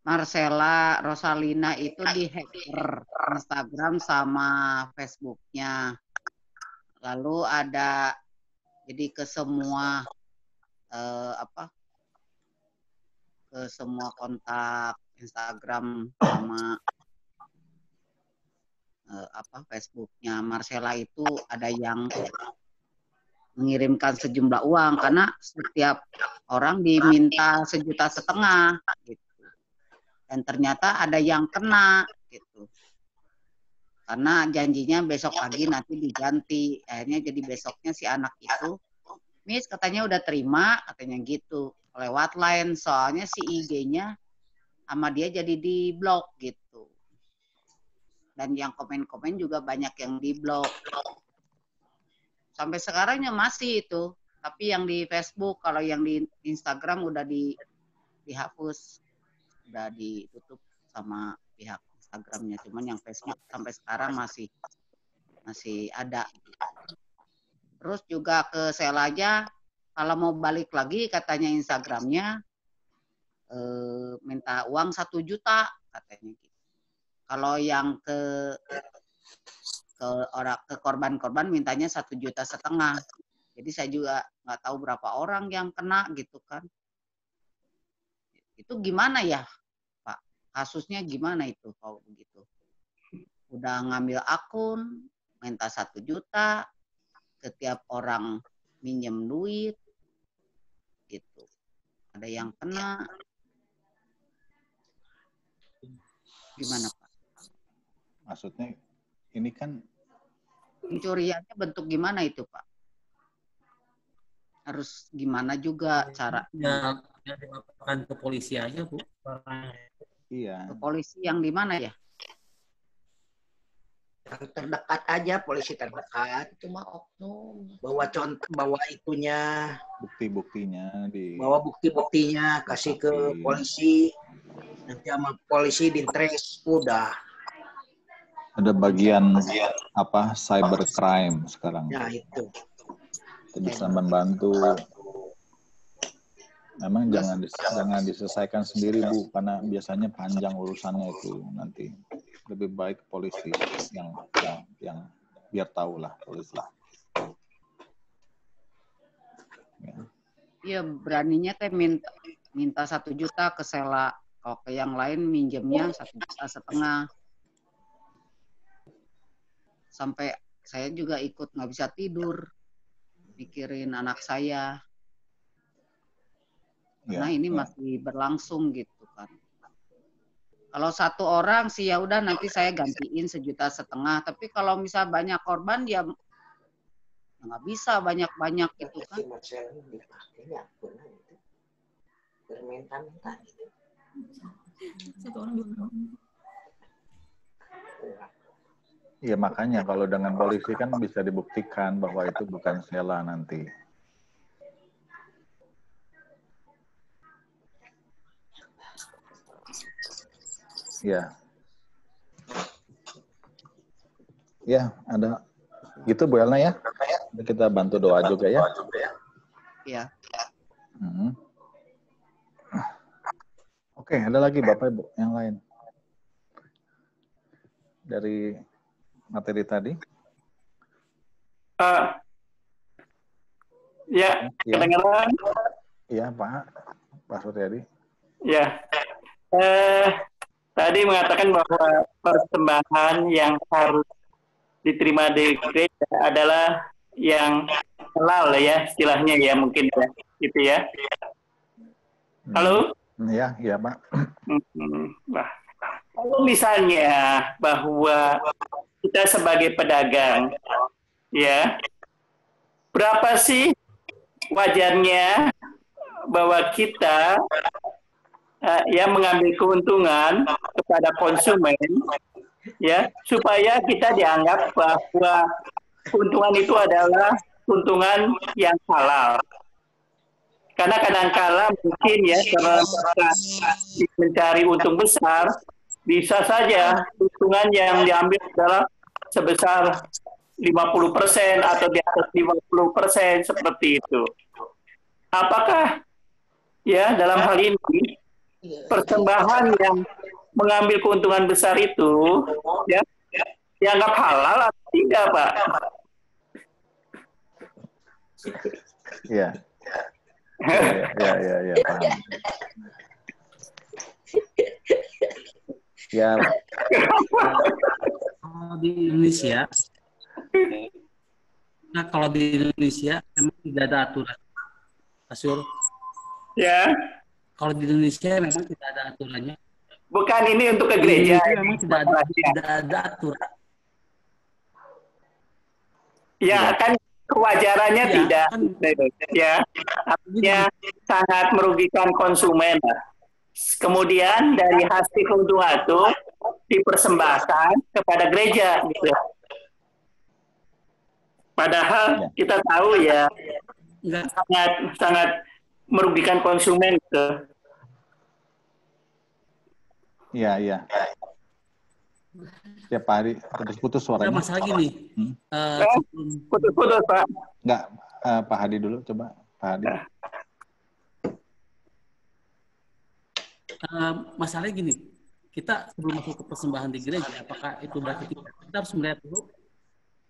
Marcella Rosalina itu di-hacker Instagram sama Facebook-nya. Lalu ada jadi ke semua ke semua kontak Instagram sama Facebook-nya Marcella itu ada yang mengirimkan sejumlah uang karena setiap orang diminta 1,5 juta gitu. Dan ternyata ada yang kena gitu. Karena janjinya besok pagi nanti diganti. Akhirnya jadi besoknya si anak itu, Miss katanya udah terima, katanya gitu. Lewat line, soalnya si IG-nya sama dia jadi di-blok gitu. Dan yang komen-komen juga banyak yang di-blok. Sampai sekarangnya masih itu. Tapi yang di Facebook, kalau yang di Instagram udah dihapus. Udah ditutup sama pihak Instagramnya. Cuman yang Facebook sampai sekarang masih ada. Terus juga ke Selanya, kalau mau balik lagi katanya Instagramnya minta uang 1 juta katanya gitu. Kalau yang ke korban-korban mintanya 1,5 juta. Jadi saya juga nggak tahu berapa orang yang kena gitu kan. Itu gimana ya, Pak? Kasusnya gimana itu kalau begitu? Udah ngambil akun, minta 1 juta, setiap orang minjem duit, gitu. Ada yang kena. Gimana, Pak? Maksudnya ini kan pencuriannya bentuk gimana itu, Pak? Harus gimana juga cara? Ya, yang dilaporkan ke polisi aja, Bu. Iya. Ke polisi yang di mana ya? Yang terdekat aja, polisi terdekat. Itu mah oknum. Bawa contoh, bawa itunya. Bukti-buktinya bawa bukti-buktinya, kasih ke polisi. Nanti sama polisi diintres, udah. Ada bagian apa cybercrime sekarang. Ya itu. Kita bisa membantu. Memang jangan diselesaikan sendiri, Bu, karena biasanya panjang urusannya itu nanti. Lebih baik polisi yang biar tahu lah polisi. Iya, beraninya teh minta 1 juta ke Sela. Kalau ke yang lain minjemnya 1,5 juta. Sampai saya juga ikut nggak bisa tidur, mikirin anak saya. Karena ini masih berlangsung gitu kan. Kalau satu orang sih ya udah nanti saya gantiin 1,5 juta. Tapi kalau misal banyak korban ya nggak bisa banyak-banyak gitu kan. Iya, makanya kalau dengan polisi kan bisa dibuktikan bahwa itu bukan Sela nanti. Ya. Ya, ada. Gitu Bu Elna ya. Kita bantu doa juga ya. Iya. Oke, ada lagi Bapak Ibu yang lain. Dari materi tadi. Ya, kedengaran? Iya, Pak Suryadi. Ya. Tadi mengatakan bahwa persembahan yang harus diterima di gereja adalah yang halal ya, istilahnya ya mungkin ya, gitu ya. Halo? Iya, Pak. Nah, kalau misalnya bahwa kita sebagai pedagang, ya, berapa sih wajarnya bahwa kita yang mengambil keuntungan kepada konsumen ya, supaya kita dianggap bahwa keuntungan itu adalah keuntungan yang halal. Karena kadang-kala mungkin ya, karena mereka mencari untung besar, bisa saja keuntungan yang diambil adalah sebesar 50% atau di atas 50% seperti itu. Apakah ya dalam hal ini persembahan yang mengambil keuntungan besar itu ya dianggap halal atau tidak, Pak? Iya. Ya, paham. Ya, Kalau di Indonesia, kalau di Indonesia memang tidak ada aturan, Asyur. Ya, Kalau di Indonesia memang tidak ada aturannya. bukan ini untuk ke Di gereja. Indonesia memang tidak ada aturan. Ya, kan kewajarannya Ya, tidak. kan. Ya, artinya sangat merugikan konsumen. Kemudian dari hasil keuntungan itu dipersembahkan kepada gereja, gitu. Padahal kita tahu ya sangat merugikan konsumen, gitu. Iya. Setiap hari putus-putus Ada suaranya. masalah gini. Putus-putus, Pak. Enggak, Pak Hadi dulu, coba Pak Hadi. Masalahnya gini, kita sebelum masuk ke persembahan di gereja, apakah itu berarti kita harus melihat dulu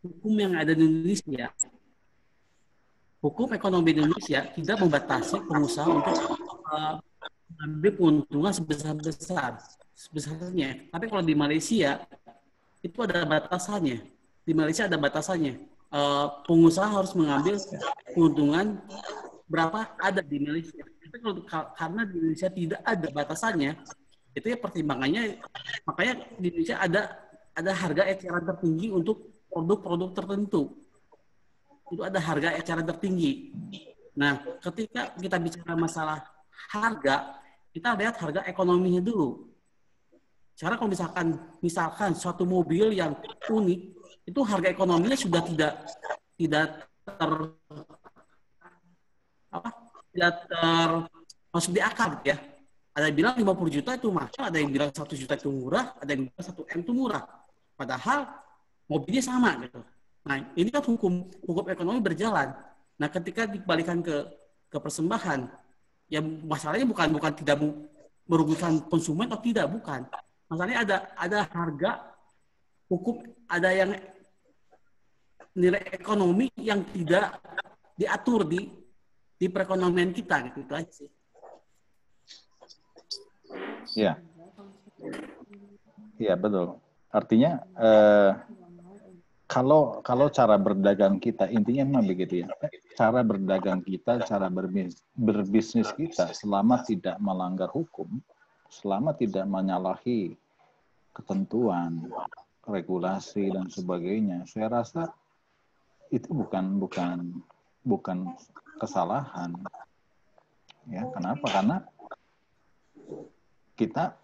hukum yang ada di Indonesia. Hukum ekonomi di Indonesia tidak membatasi pengusaha untuk mengambil keuntungan sebesarnya. Tapi kalau di Malaysia itu ada batasannya. Di Malaysia ada batasannya. Pengusaha harus mengambil keuntungan berapa ada di Malaysia. Tapi karena di Indonesia tidak ada batasannya, itu ya pertimbangannya. Makanya di Indonesia ada harga eceran tertinggi untuk produk-produk tertentu. Itu ada harga eceran tertinggi. Nah, ketika kita bicara masalah harga, kita lihat harga ekonominya dulu. Cara kalau misalkan suatu mobil yang unik, itu harga ekonominya sudah tidak masuk di akal, ya. Ada yang bilang 50 juta itu mahal, ada yang bilang 1 juta itu murah, ada yang bilang 1 M itu murah. Padahal mobilnya sama, gitu. Nah, ini kan hukum ekonomi berjalan. Nah, ketika dikembalikan ke persembahan, ya masalahnya bukan tidak merugikan konsumen atau tidak, bukan. Masalahnya ada harga hukum, ada yang nilai ekonomi yang tidak diatur di perekonomian kita, gitu. Itu aja sih. Iya, betul. Artinya kalau cara berdagang kita, intinya memang begitu ya. Cara berdagang kita, cara berbisnis kita, selama tidak melanggar hukum, selama tidak menyalahi ketentuan, regulasi dan sebagainya, saya rasa itu bukan kesalahan. Ya, kenapa? Karena kita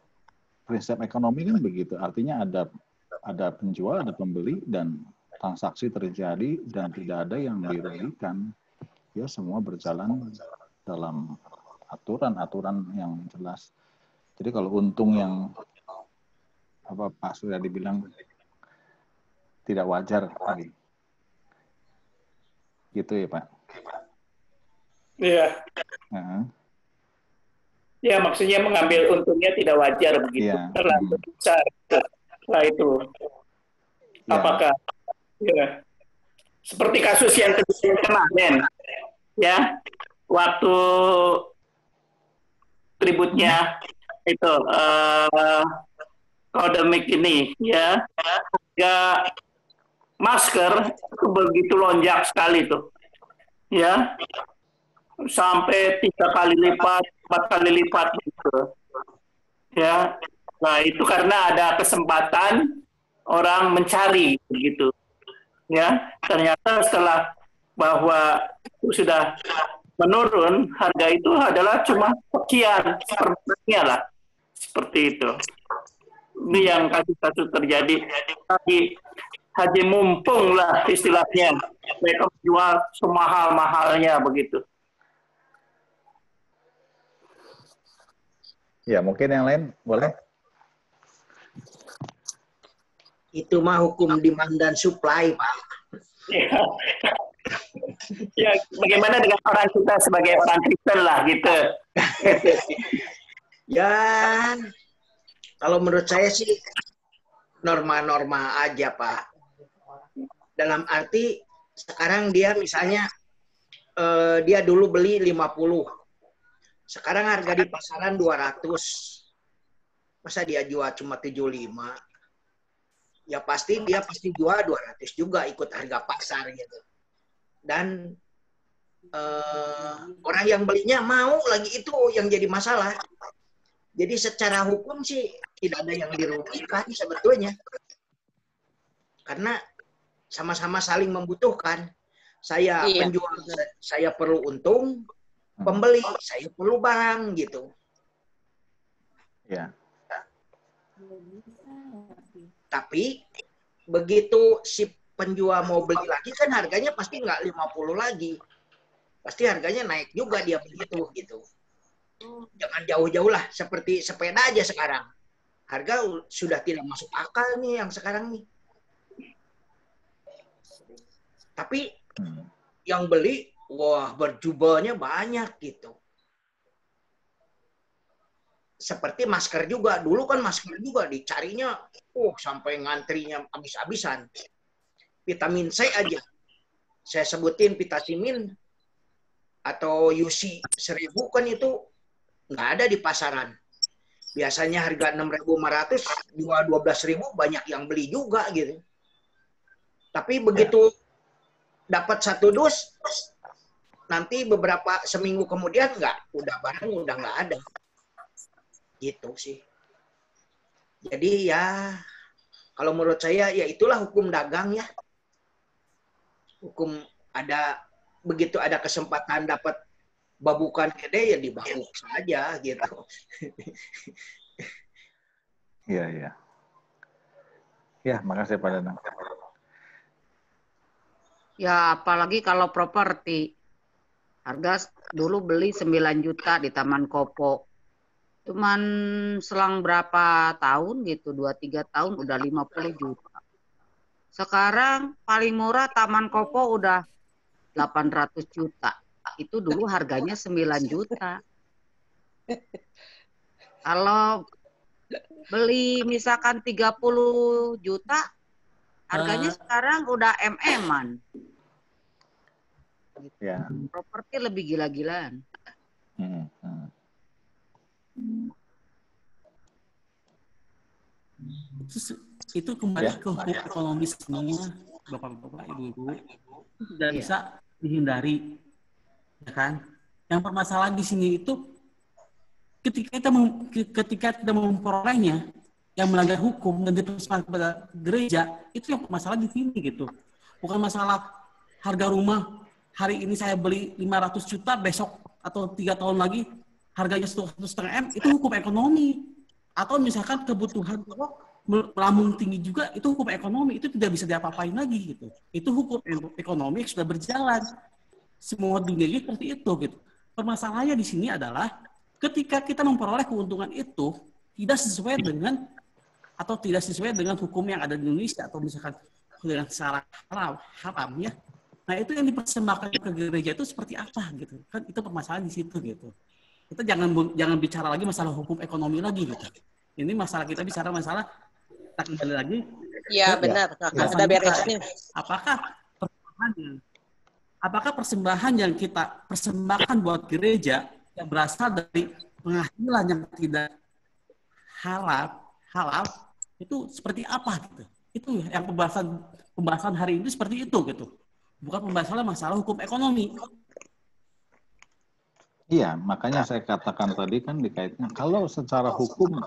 prinsip ekonomi kan begitu. Artinya ada penjual, ada pembeli, dan transaksi terjadi dan tidak ada yang dirugikan. Ya, semua berjalan dalam aturan yang jelas. Jadi kalau untung yang Pak Surya dibilang tidak wajar lagi. Gitu ya, Pak? Iya. Ya, maksudnya mengambil untungnya tidak wajar begitu. Terlalu besar. Setelah itu. Apakah ya, seperti kasus yang kemarin, ya, waktu tributnya itu Codemic ini, ya, harga masker itu begitu lonjak sekali tuh, ya, sampai 3 kali lipat, 4 kali lipat gitu, ya. Nah, itu karena ada kesempatan orang mencari begitu, ya. Ternyata setelah bahwa itu sudah menurun, harga itu adalah cuma sekian, sepertiganya lah, seperti itu. Ini yang kasus-kasus terjadi. Tapi haji mumpung lah istilahnya. Mereka jual semahal-mahalnya begitu. Ya, mungkin yang lain boleh. Itu mah hukum demand dan supply, Pak. Ya, bagaimana dengan orang kita sebagai orang Kristen lah gitu. Ya, kalau menurut saya sih norma-norma aja, Pak. Dalam arti sekarang dia misalnya dia dulu beli 50. Sekarang harga di pasaran 200. Masa dia jual cuma 75? Ya pasti dia jual 200 juga ikut harga pasar gitu. Dan orang yang belinya mau lagi, itu yang jadi masalah. Jadi secara hukum sih tidak ada yang dirugikan sebetulnya. Karena sama-sama saling membutuhkan. Saya penjual, saya perlu untung, pembeli, saya perlu barang gitu. Ya. Tapi begitu si penjual mau beli lagi kan harganya pasti nggak 50 lagi. Pasti harganya naik juga dia begitu gitu. Jangan jauh-jauh lah, seperti sepeda aja sekarang. Harga sudah tidak masuk akal nih yang sekarang nih. Tapi yang beli, wah berjubelnya banyak gitu. Seperti masker juga. Dulu kan masker juga dicarinya, sampai ngantrinya habis-habisan. Vitamin C aja. Saya sebutin Vitamin atau UC 1000 kan itu nggak ada di pasaran. Biasanya harga 6.500, jual 12.000, banyak yang beli juga gitu. Tapi begitu dapat 1 dus, nanti beberapa seminggu kemudian barang udah nggak ada. Gitu sih. Jadi ya, kalau menurut saya ya itulah hukum dagang ya. Hukum begitu ada kesempatan dapat babukan gede ya dibabuk saja gitu. Iya, iya. Ya, makasih Pak Danang. Ya, apalagi kalau properti. Harga dulu beli 9 juta di Taman Kopo. Cuman selang berapa tahun gitu, 2-3 tahun udah 50 juta. Sekarang paling murah Taman Kopo udah 800 juta. Itu dulu harganya 9 juta. Kalau beli misalkan 30 juta, harganya sekarang udah MM-an. Ya. Properti lebih gila-gilaan. Itu kembali ke hukum ekonomi semua, bapak-bapak, ibu-ibu, tidak bisa dihindari, ya kan? Yang permasalahan di sini itu ketika kita memperolehnya, yang melanggar hukum dan dipersembahkan kepada gereja, itu yang permasalahan di sini gitu. Bukan masalah harga rumah hari ini saya beli 500 juta, besok atau 3 tahun lagi harganya 1,5 M, itu hukum ekonomi. Atau misalkan kebutuhan melambung tinggi juga, itu hukum ekonomi, itu tidak bisa diapa-apain lagi gitu. Itu hukum ekonomi yang sudah berjalan. Semua dunia ini seperti itu gitu. Permasalahannya di sini adalah ketika kita memperoleh keuntungan itu tidak sesuai dengan atau tidak sesuai dengan hukum yang ada di Indonesia atau misalkan dengan secara haram ya. Nah, itu yang dipersembahkan ke gereja itu seperti apa gitu. Kan itu permasalahan di situ gitu. Kita jangan bicara lagi masalah hukum ekonomi lagi gitu. Ini masalah kita bicara masalah kita kembali lagi. Iya, benar. Sudah beresnya. Apakah persembahan yang kita persembahkan buat gereja yang berasal dari penghasilan yang tidak halal itu seperti apa gitu. Itu yang pembahasan hari ini seperti itu gitu. Bukan pembahasan masalah hukum ekonomi. Iya, makanya saya katakan tadi kan dikaitkan kalau secara hukum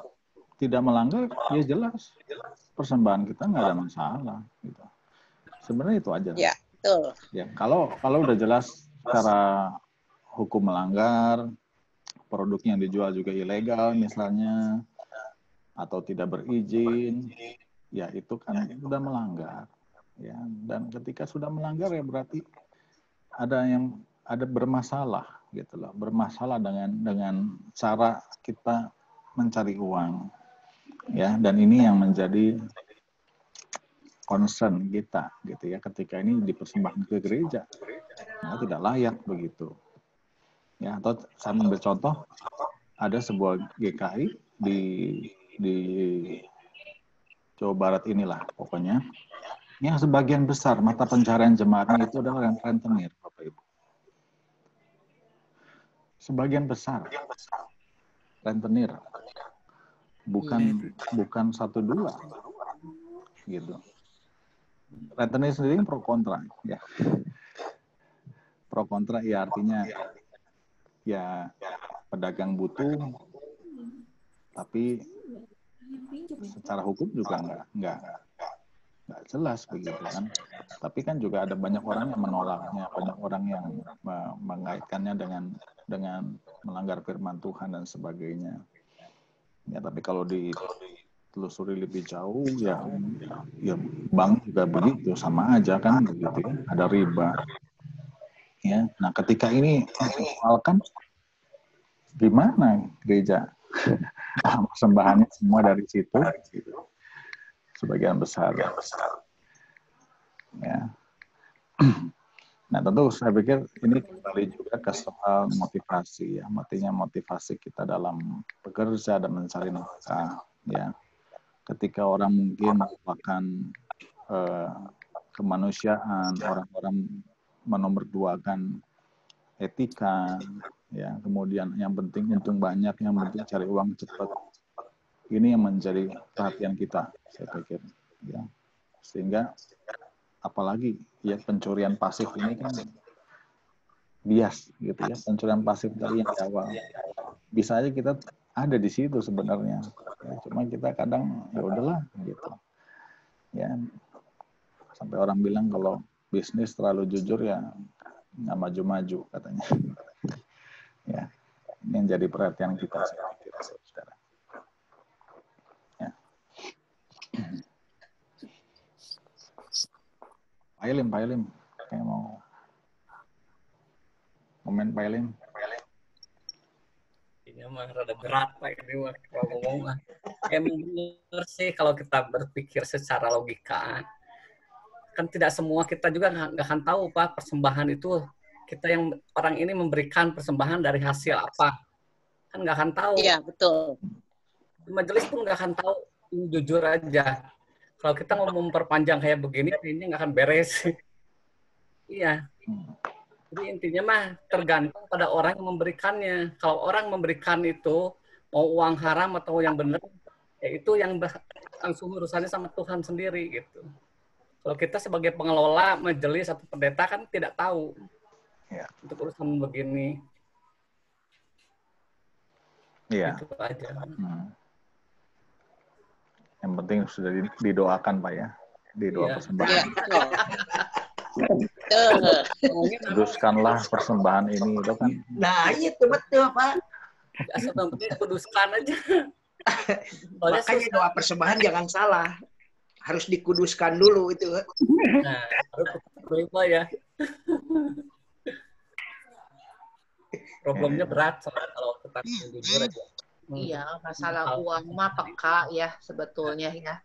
tidak melanggar, ya jelas persembahan kita nggak ada masalah. Gitu. Sebenarnya itu aja. Ya, betul. Ya, kalau udah jelas secara hukum melanggar, produknya yang dijual juga ilegal misalnya, atau tidak berizin, ya itu kan sudah melanggar. Ya, dan ketika sudah melanggar ya berarti ada bermasalah gitu loh, bermasalah dengan cara kita mencari uang. Ya, dan ini yang menjadi concern kita gitu ya, ketika ini dipersembahkan ke gereja. Nah, tidak layak begitu. Ya, atau saya ambil contoh, ada sebuah GKI di Jawa Barat inilah pokoknya, yang sebagian besar mata pencarian jemaatnya itu adalah rentenir, Bapak Ibu. Sebagian besar rentenir, bukan 1-2 gitu. Rentenir sendiri pro kontra ya. Pro kontra ya artinya ya pedagang butuh, tapi secara hukum juga nggak jelas begitu kan. Tapi kan juga ada banyak orang yang menolaknya, banyak orang yang mengaitkannya dengan melanggar firman Tuhan dan sebagainya. Ya, tapi kalau ditelusuri lebih jauh ya bank juga begitu, sama aja kan begitu ya, ada riba. Ya, nah ketika ini kan gimana gereja? Persembahannya semua dari situ, sebagian besar. Ya. Nah, tentu saya pikir ini kembali juga ke soal motivasi ya, motivasi kita dalam bekerja dan mencari nafkah ya. Ketika orang mungkin melupakan kemanusiaan, orang-orang menomorduakan etika ya, kemudian yang penting untung banyak, yang penting cari uang cepat. Ini yang menjadi perhatian kita, saya pikir ya. Sehingga apalagi ya pencurian pasif ini kan bias gitu ya, pencurian pasif dari yang awal. Bisa aja kita ada di situ sebenarnya. Ya, cuma kita kadang ya udahlah gitu. Ya. Sampai orang bilang kalau bisnis terlalu jujur ya nggak maju-maju katanya. Ya. Ini yang jadi perhatian kita, saya pikir, saudara. Ya. Pak Ilim, kayak mau komen Pak Ilim. Ini mah rada berat Pak ini mah kalau ngomong mah. Emang benar sih kalau kita berpikir secara logika, kan tidak semua kita juga nggak akan tahu Pak persembahan itu kita yang orang ini memberikan persembahan dari hasil apa, kan nggak akan tahu. Iya betul. Di majelis pun nggak akan tahu, jujur aja. Kalau kita ngomong memperpanjang kayak begini, ini nggak akan beres. Iya. Jadi intinya mah tergantung pada orang yang memberikannya. Kalau orang memberikan itu mau uang haram atau yang benar, ya itu yang langsung urusannya sama Tuhan sendiri gitu. Kalau kita sebagai pengelola majelis atau pendeta kan tidak tahu ya, untuk urusan begini. Iya. Itu aja. Yang penting sudah didoakan Pak ya, didoa persembahan. Kuduskanlah persembahan ini itu kan. Nah itu betul Pak. Asal yang penting kuduskan aja. Makanya doa persembahan jangan salah, harus dikuduskan dulu itu. Nah, harus berubah ya. Problemnya berat soalnya kalau kita jujur aja. Iya, masalah uang mah peka ya sebetulnya ya.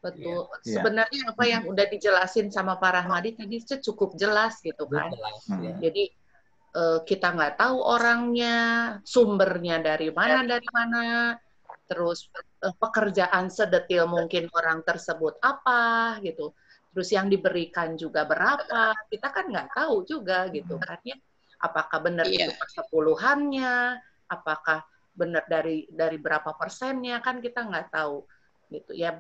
Betul. Sebenarnya apa yang udah dijelasin sama Pak Rahmadi tadi cukup jelas gitu kan. Jadi kita nggak tahu orangnya, sumbernya dari mana, terus pekerjaan sedetil mungkin orang tersebut apa gitu. Terus yang diberikan juga berapa, kita kan nggak tahu juga gitu kan ya. Apakah benar itu persepuluhannya, apakah benar dari berapa persennya, kan kita nggak tahu gitu ya.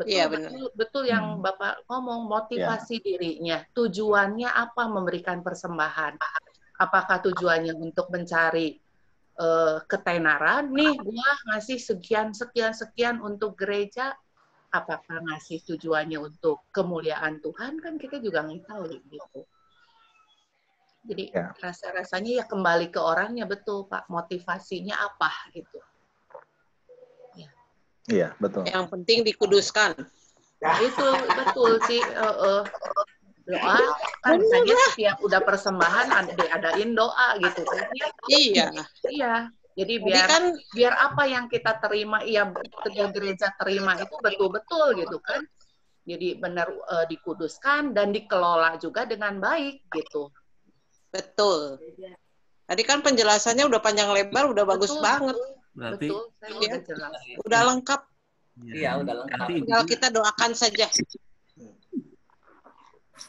Betul yang Bapak ngomong, motivasi dirinya, tujuannya apa memberikan persembahan, apakah tujuannya untuk mencari ketenaran, nih gua ngasih sekian untuk gereja, apakah ngasih tujuannya untuk kemuliaan Tuhan, kan kita juga nggak tahu gitu. Jadi rasa-rasanya ya kembali ke orangnya, betul Pak, motivasinya apa gitu. Ya. Iya, betul. Yang penting dikuduskan. Nah, itu betul sih. Doa kan saja setiap udah persembahan diadain doa gitu kan. Iya. Iya. Jadi Jadi kan biar apa yang kita terima, yang gereja terima itu betul-betul gitu kan. Jadi benar dikuduskan dan dikelola juga dengan baik gitu. betul. Tadi kan penjelasannya udah panjang lebar, udah bagus banget. Berarti Betul, saya ya, udah jelas. udah lengkap. Iya, udah lengkap. Tinggal kita doakan saja.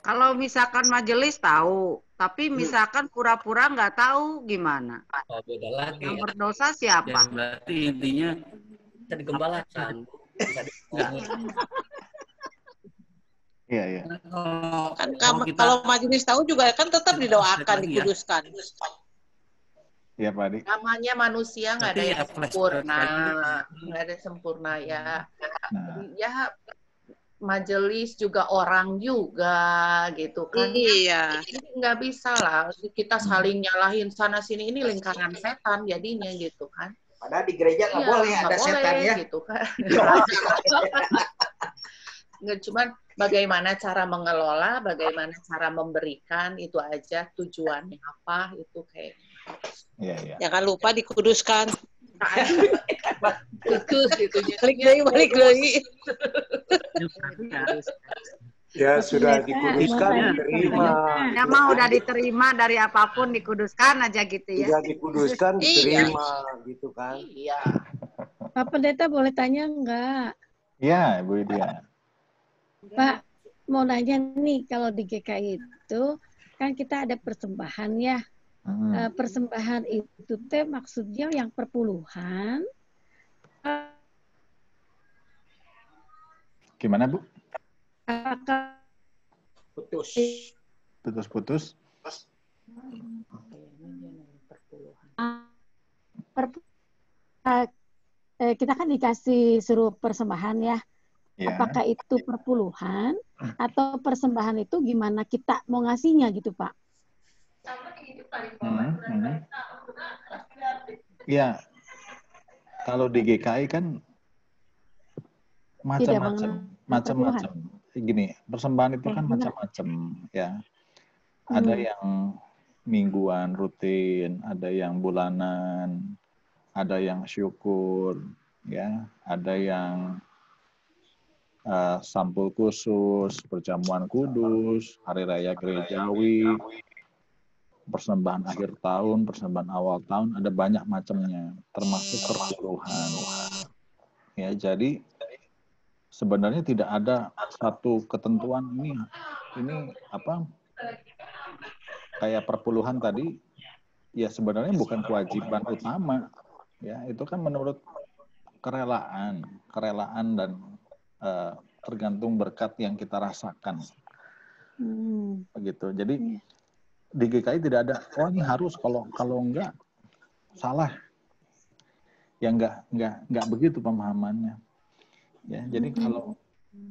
Kalau misalkan majelis tahu, tapi misalkan pura-pura nggak tahu gimana? Oh, beda lagi. Yang Ya. berdosa siapa? berarti intinya Bisa digembalakan. Bisa Iya, iya. Kan kalau majelis tahu juga kan tetap didoakan, lagi ya. dikuduskan. Iya, Pak Adi. Namanya manusia nggak ada Berarti yang ya, flashback sempurna, lagi. nggak ada sempurna ya. Nah, Jadi ya majelis juga orang juga gitu kan. Iya. Jadi nggak bisa lah kita saling nyalahin sana sini, ini lingkaran setan jadinya gitu kan. Padahal di gereja nggak Iya, boleh nggak ada boleh, setan ya. gitu kan. Nggak, cuman bagaimana cara mengelola, bagaimana cara memberikan, itu aja tujuannya apa itu kayak. iya, iya. Jangan lupa dikuduskan. Kekeh gitu. Balik lagi. Ya sudah dikuduskan, diterima. Ya mah udah diterima dari apapun dikuduskan aja gitu ya. Sudah dikuduskan, diterima, gitu kan. Iya. Pak Pendeta boleh tanya enggak? Iya, Bu Idia. Pak, mau nanya nih, kalau di GKI itu kan kita ada persembahan ya. Persembahan itu teh maksudnya yang perpuluhan. Gimana, Bu? Apakah Putus-putus. Kita kan dikasih suruh persembahan ya. Ya. Apakah itu perpuluhan atau persembahan itu gimana kita mau ngasihnya gitu, Pak? Ya, kalau di GKI kan macam-macam. Gini, persembahan itu kan macam-macam ya. Ada yang mingguan rutin, ada yang bulanan, ada yang syukur, ya, ada yang sampul khusus, perjamuan kudus, hari raya gerejawi, persembahan akhir tahun, persembahan awal tahun, ada banyak macamnya, termasuk perpuluhan. Ya, jadi sebenarnya tidak ada satu ketentuan ini apa kayak perpuluhan tadi, ya sebenarnya bukan kewajiban utama, ya itu kan menurut kerelaan dan tergantung berkat yang kita rasakan, begitu. Jadi di GKI tidak ada, oh ini harus, kalau enggak salah, ya enggak begitu pemahamannya. Ya, jadi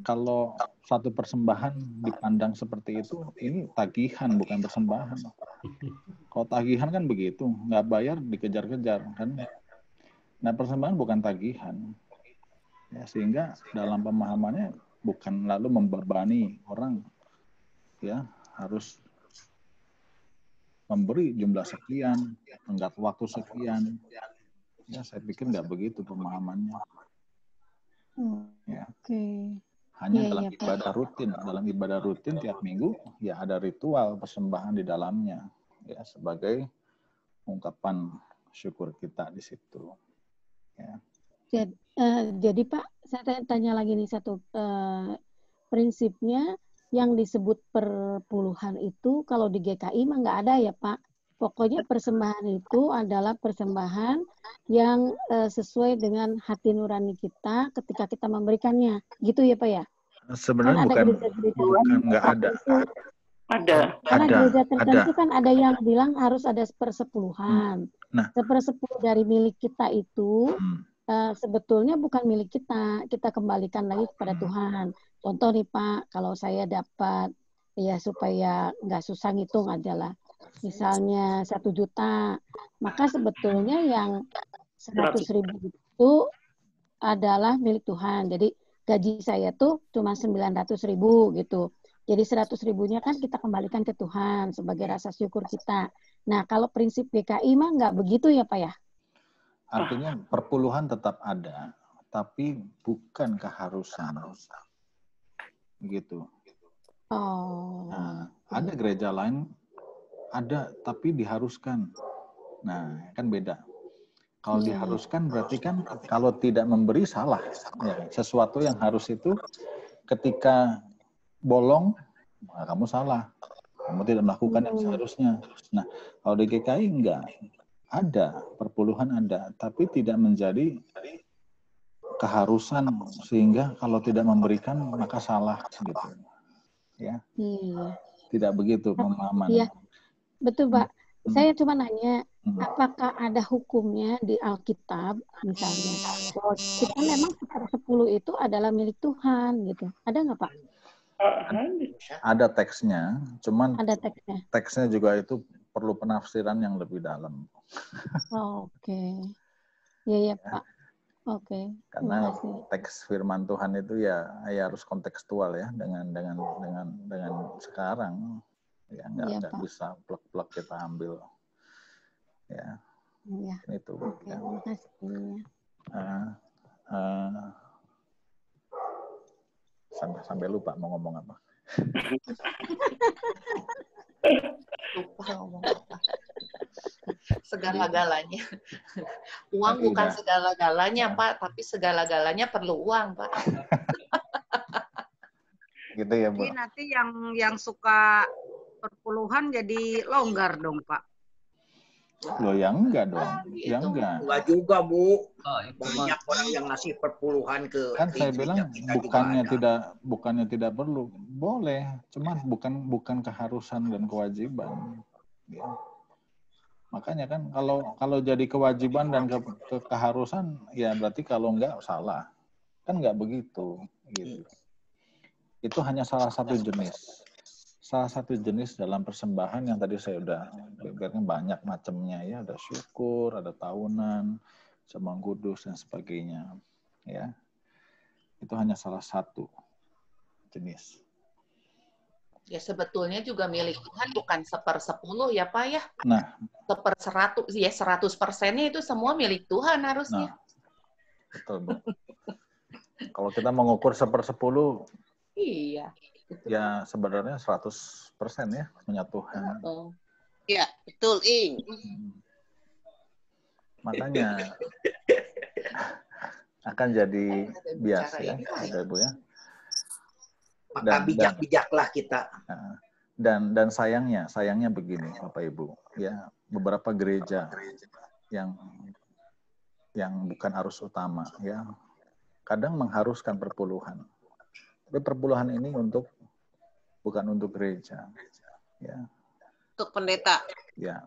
kalau satu persembahan dipandang seperti itu, ini tagihan bukan persembahan. Kalau tagihan kan begitu, nggak bayar dikejar-kejar kan. Nah, persembahan bukan tagihan. Ya, sehingga dalam pemahamannya bukan lalu membebani orang, ya harus memberi jumlah sekian, tenggat waktu sekian. Ya, saya pikir nggak begitu pemahamannya. Ya. Hanya dalam ibadah rutin. Dalam ibadah rutin tiap minggu, ya ada ritual persembahan di dalamnya, ya sebagai ungkapan syukur kita di situ. Ya. Jadi Pak, saya tanya lagi nih satu, prinsipnya yang disebut perpuluhan itu kalau di GKI mah nggak ada ya Pak. Pokoknya persembahan itu adalah persembahan yang sesuai dengan hati nurani kita ketika kita memberikannya, gitu ya Pak ya? Sebenarnya kan bukan nggak ada. Karena gereja tertentu kan ada yang bilang harus ada sepersepuluhan. Nah, sepersepuluh dari milik kita itu sebetulnya bukan milik kita, kita kembalikan lagi kepada Tuhan. Contoh nih Pak, kalau saya dapat ya supaya nggak susah ngitung adalah misalnya 1 juta, maka sebetulnya yang 100.000 itu adalah milik Tuhan. Jadi gaji saya tuh cuma 900.000 gitu. Jadi 100.000-nya kan kita kembalikan ke Tuhan sebagai rasa syukur kita. Nah, kalau prinsip GKI mah nggak begitu ya Pak ya? Artinya perpuluhan tetap ada, tapi bukan keharusan. Begitu. Oh. Nah, ada gereja lain, ada tapi diharuskan. Nah, kan beda. Kalau diharuskan berarti kan kalau tidak memberi salah. Ya, sesuatu yang harus itu ketika bolong, nah, kamu salah. Kamu tidak melakukan yang seharusnya. Nah, kalau di GKI enggak. Ada, perpuluhan ada, tapi tidak menjadi keharusan sehingga kalau tidak memberikan maka salah gitu. Ya. Tidak begitu pemahaman. Iya. Betul, Pak. Saya cuma nanya, apakah ada hukumnya di Alkitab misalnya bahwa kita memang 1/10 itu adalah milik Tuhan gitu. Ada nggak, Pak? Ada teksnya, cuman ada teksnya juga itu perlu penafsiran yang lebih dalam. Oke. Ya, Pak. Oke. Karena teks firman Tuhan itu ya harus kontekstual ya dengan sekarang. Ya nggak bisa plek-plek kita ambil. Ya. Itu. Oke, terima kasih. Sampai lupa mau ngomong apa. Lupa ngomong apa. Segala-galanya. Uang bukan segala-galanya, Pak, tapi segala-galanya perlu uang, Pak. Gitu ya, Bu. Jadi nanti yang suka perpuluhan jadi longgar dong, Pak. Loh, yang enggak dong. Yang enggak. Enggak juga, Bu. Banyak orang yang ngasih perpuluhan ke kan saya bilang bukannya tidak perlu. Boleh, cuman bukan keharusan dan kewajiban. Ya. Makanya kan kalau jadi kewajiban dan keharusan ya berarti kalau enggak salah. Kan enggak begitu gitu. Itu hanya salah satu jenis. Salah satu jenis dalam persembahan yang tadi saya udah beberkan banyak macamnya ya, ada syukur, ada tahunan, sembah kudus dan sebagainya. Ya. Itu hanya salah satu jenis. Ya sebetulnya juga milik Tuhan bukan 1/10 ya Pak ya. Nah, 1/100 ya 100%-nya itu semua milik Tuhan harusnya. Nah, betul, Bu. Kalau kita mengukur 1/10, iya. Ya sebenarnya 100% ya punya Tuhan. Ya betul, Ing. Makanya akan jadi bias ya, Bapak Ibu ya. Maka bijak-bijaklah kita. Dan sayangnya begini, Bapak Ibu, ya beberapa gereja yang bukan arus utama, ya kadang mengharuskan perpuluhan. Tapi perpuluhan ini bukan untuk gereja, ya. Untuk pendeta. Ya,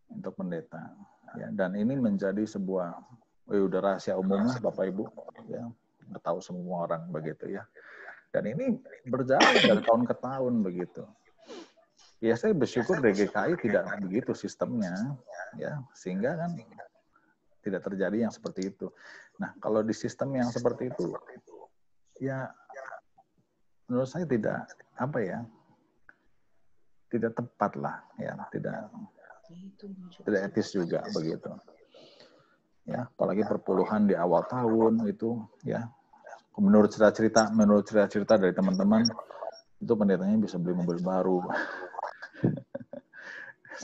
untuk pendeta. Ya, dan ini menjadi sebuah udah rahasia umum lah, Bapak Ibu, ya, tahu semua orang begitu ya. Dan ini berjalan dari tahun ke tahun begitu. Ya saya bersyukur di GKI tidak begitu sistemnya, ya sehingga kan tidak terjadi yang seperti itu. Nah kalau di sistem yang seperti itu, ya menurut saya tidak tidak tepat lah, ya tidak etis juga begitu. Ya apalagi perpuluhan di awal tahun itu, ya menurut cerita dari teman-teman itu pendetanya bisa beli mobil baru.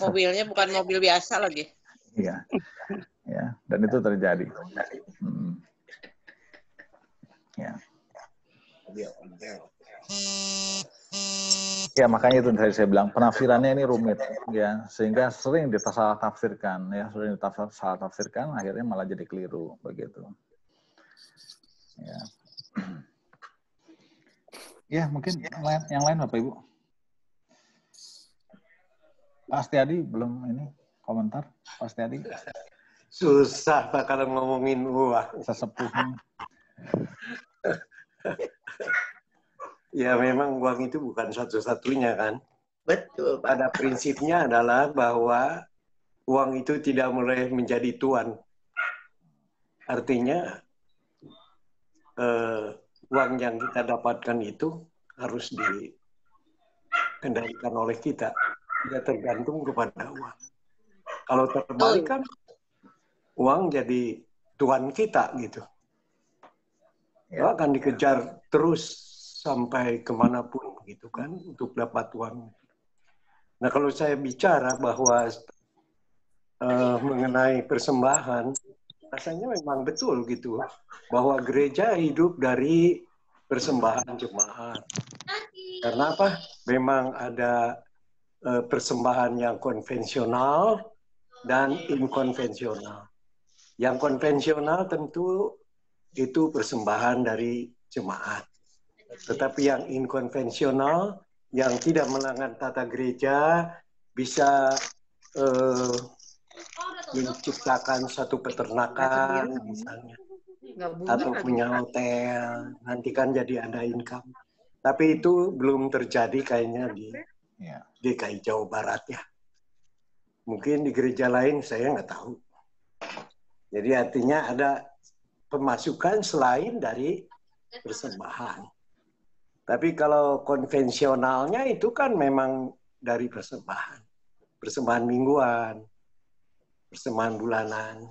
Mobilnya bukan mobil biasa lagi. Iya, ya, dan itu terjadi. Ya. Ya makanya itu tadi saya bilang penafsirannya ini rumit, ya sehingga sering salah tafsirkan, ya sering salah tafsirkan, akhirnya malah jadi keliru begitu. Ya. Ya mungkin yang lain Bapak Ibu. Pak Astiadi belum ini komentar, Pak Astiadi. Susah Pak kalau ngomongin uang. Sesepuhnya. Ya memang uang itu bukan satu-satunya kan. Betul. Pada prinsipnya adalah bahwa uang itu tidak boleh menjadi tuan. Artinya uang yang kita dapatkan itu harus dikendalikan oleh kita, tidak tergantung kepada uang. Kalau terbalik kan uang jadi tuan kita gitu. Ya. Akan dikejar terus sampai kemanapun gitu kan untuk dapat uang. Nah kalau saya bicara bahwa mengenai persembahan, rasanya memang betul gitu bahwa gereja hidup dari persembahan jemaat. Karena apa? Memang ada persembahan yang konvensional dan inkonvensional. Yang konvensional tentu itu persembahan dari jemaat. Tetapi yang inkonvensional, yang tidak melanggar tata gereja, bisa menciptakan satu peternakan misalnya. Atau punya hotel, nanti kan jadi ada income. Tapi itu belum terjadi kayaknya di DKI Jawa Barat ya. Mungkin di gereja lain saya nggak tahu. Jadi artinya ada pemasukan selain dari persembahan. Tapi kalau konvensionalnya itu kan memang dari persembahan. Persembahan mingguan, persembahan bulanan,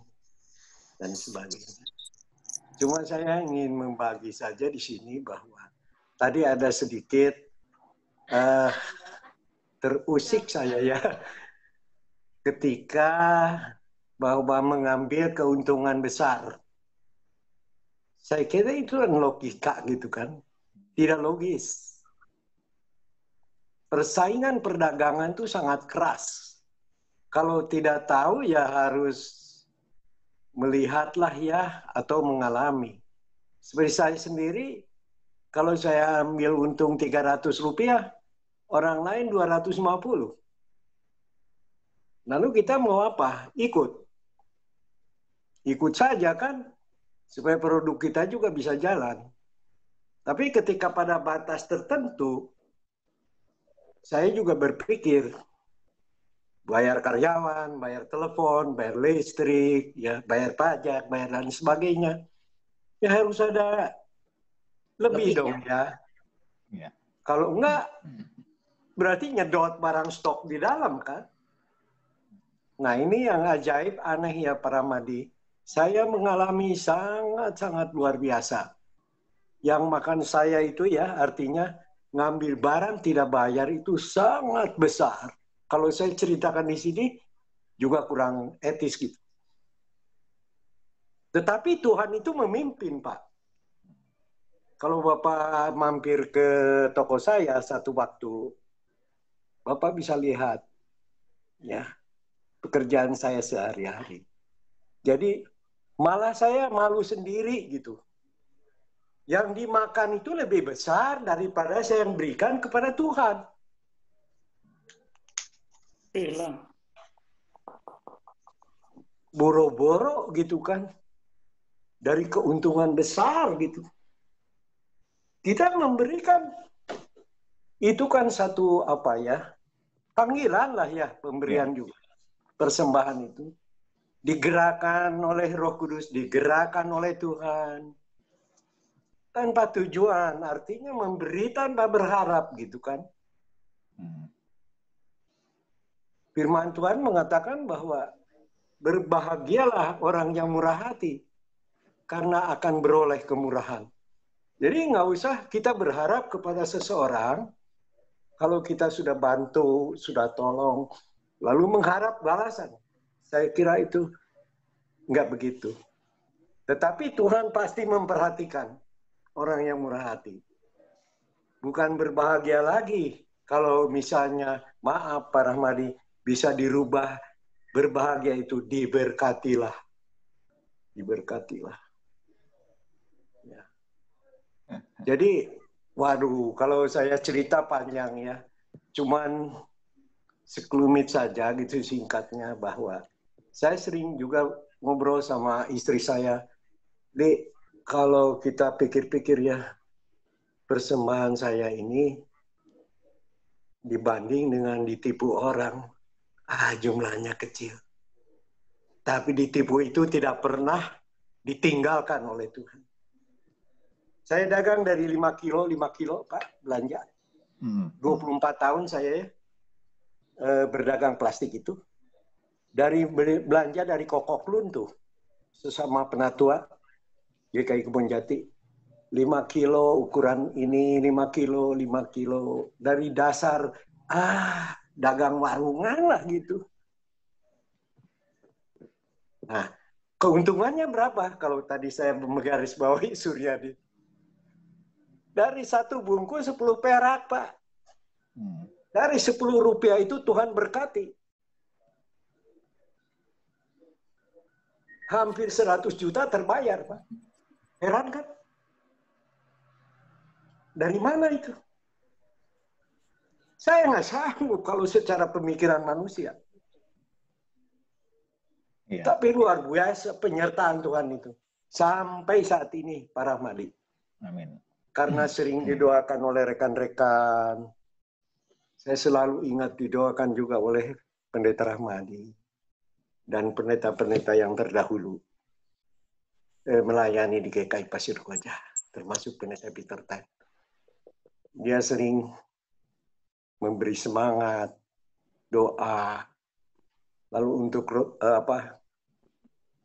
dan sebagainya. Cuma saya ingin membagi saja di sini bahwa tadi ada sedikit terusik saya ya ketika bahwa mengambil keuntungan besar. Saya kira itu kan logika gitu kan. Tidak logis. Persaingan perdagangan itu sangat keras. Kalau tidak tahu ya harus melihatlah ya atau mengalami. Seperti saya sendiri, kalau saya ambil untung 300 rupiah, orang lain 250. Lalu kita mau apa? Ikut. Ikut saja kan, supaya produk kita juga bisa jalan. Tapi ketika pada batas tertentu, saya juga berpikir, bayar karyawan, bayar telepon, bayar listrik, ya, bayar pajak, bayar dan sebagainya. Ya harus ada lebih dong ya. Kalau enggak, berarti nyedot barang stok di dalam kan. Nah ini yang ajaib, aneh ya para madi. Saya mengalami sangat-sangat luar biasa. Yang makan saya itu ya artinya ngambil barang tidak bayar itu sangat besar. Kalau saya ceritakan di sini juga kurang etis gitu. Tetapi Tuhan itu memimpin, Pak. Kalau Bapak mampir ke toko saya satu waktu, Bapak bisa lihat ya pekerjaan saya sehari-hari. Jadi malah saya malu sendiri gitu. Yang dimakan itu lebih besar daripada saya yang berikan kepada Tuhan. Hilang. Boro-boro gitu kan. Dari keuntungan besar gitu. Kita memberikan. Itu kan satu apa ya. Panggilan lah ya pemberian juga. Persembahan itu. Digerakkan oleh Roh Kudus. Digerakkan oleh Tuhan. Tanpa tujuan, artinya memberi tanpa berharap gitu kan. Firman Tuhan mengatakan bahwa berbahagialah orang yang murah hati karena akan beroleh kemurahan. Jadi nggak usah kita berharap kepada seseorang kalau kita sudah bantu, sudah tolong, lalu mengharap balasan. Saya kira itu nggak begitu. Tetapi Tuhan pasti memperhatikan orang yang murah hati. Bukan berbahagia lagi kalau misalnya, maaf Pak Rahmadi, bisa dirubah berbahagia itu diberkatilah. Diberkatilah. Ya. Jadi, waduh, kalau saya cerita panjang ya, cuman sekelumit saja gitu singkatnya bahwa saya sering juga ngobrol sama istri saya, Dek, kalau kita pikir-pikir ya, persembahan saya ini dibanding dengan ditipu orang, jumlahnya kecil. Tapi ditipu itu tidak pernah ditinggalkan oleh Tuhan. Saya dagang dari 5 kilo, Pak, belanja. 24 tahun saya berdagang plastik itu. Dari belanja dari Kokoklun tuh, sesama penatua GKI Kebonjati. 5 kilo ukuran ini, 5 kilo, 5 kilo. Dari dasar, dagang warungan lah gitu. Nah, keuntungannya berapa? Kalau tadi saya menggarisbawahi Suryadi. Dari 1 bungkus 10 perak, Pak. Dari 10 rupiah itu Tuhan berkati. Hampir 100 juta terbayar, Pak. Heran kan? Dari mana itu? Saya nggak sanggup kalau secara pemikiran manusia. Tapi luar biasa penyertaan Tuhan itu. Sampai saat ini, Pak Rahmadi. Amin. Karena sering didoakan oleh rekan-rekan. Saya selalu ingat didoakan juga oleh Pendeta Rahmadi. Dan pendeta-pendeta yang terdahulu. Melayani di GKI Pasir Koja. Termasuk Pendeta Peter Tan. Dia sering memberi semangat, doa. Lalu untuk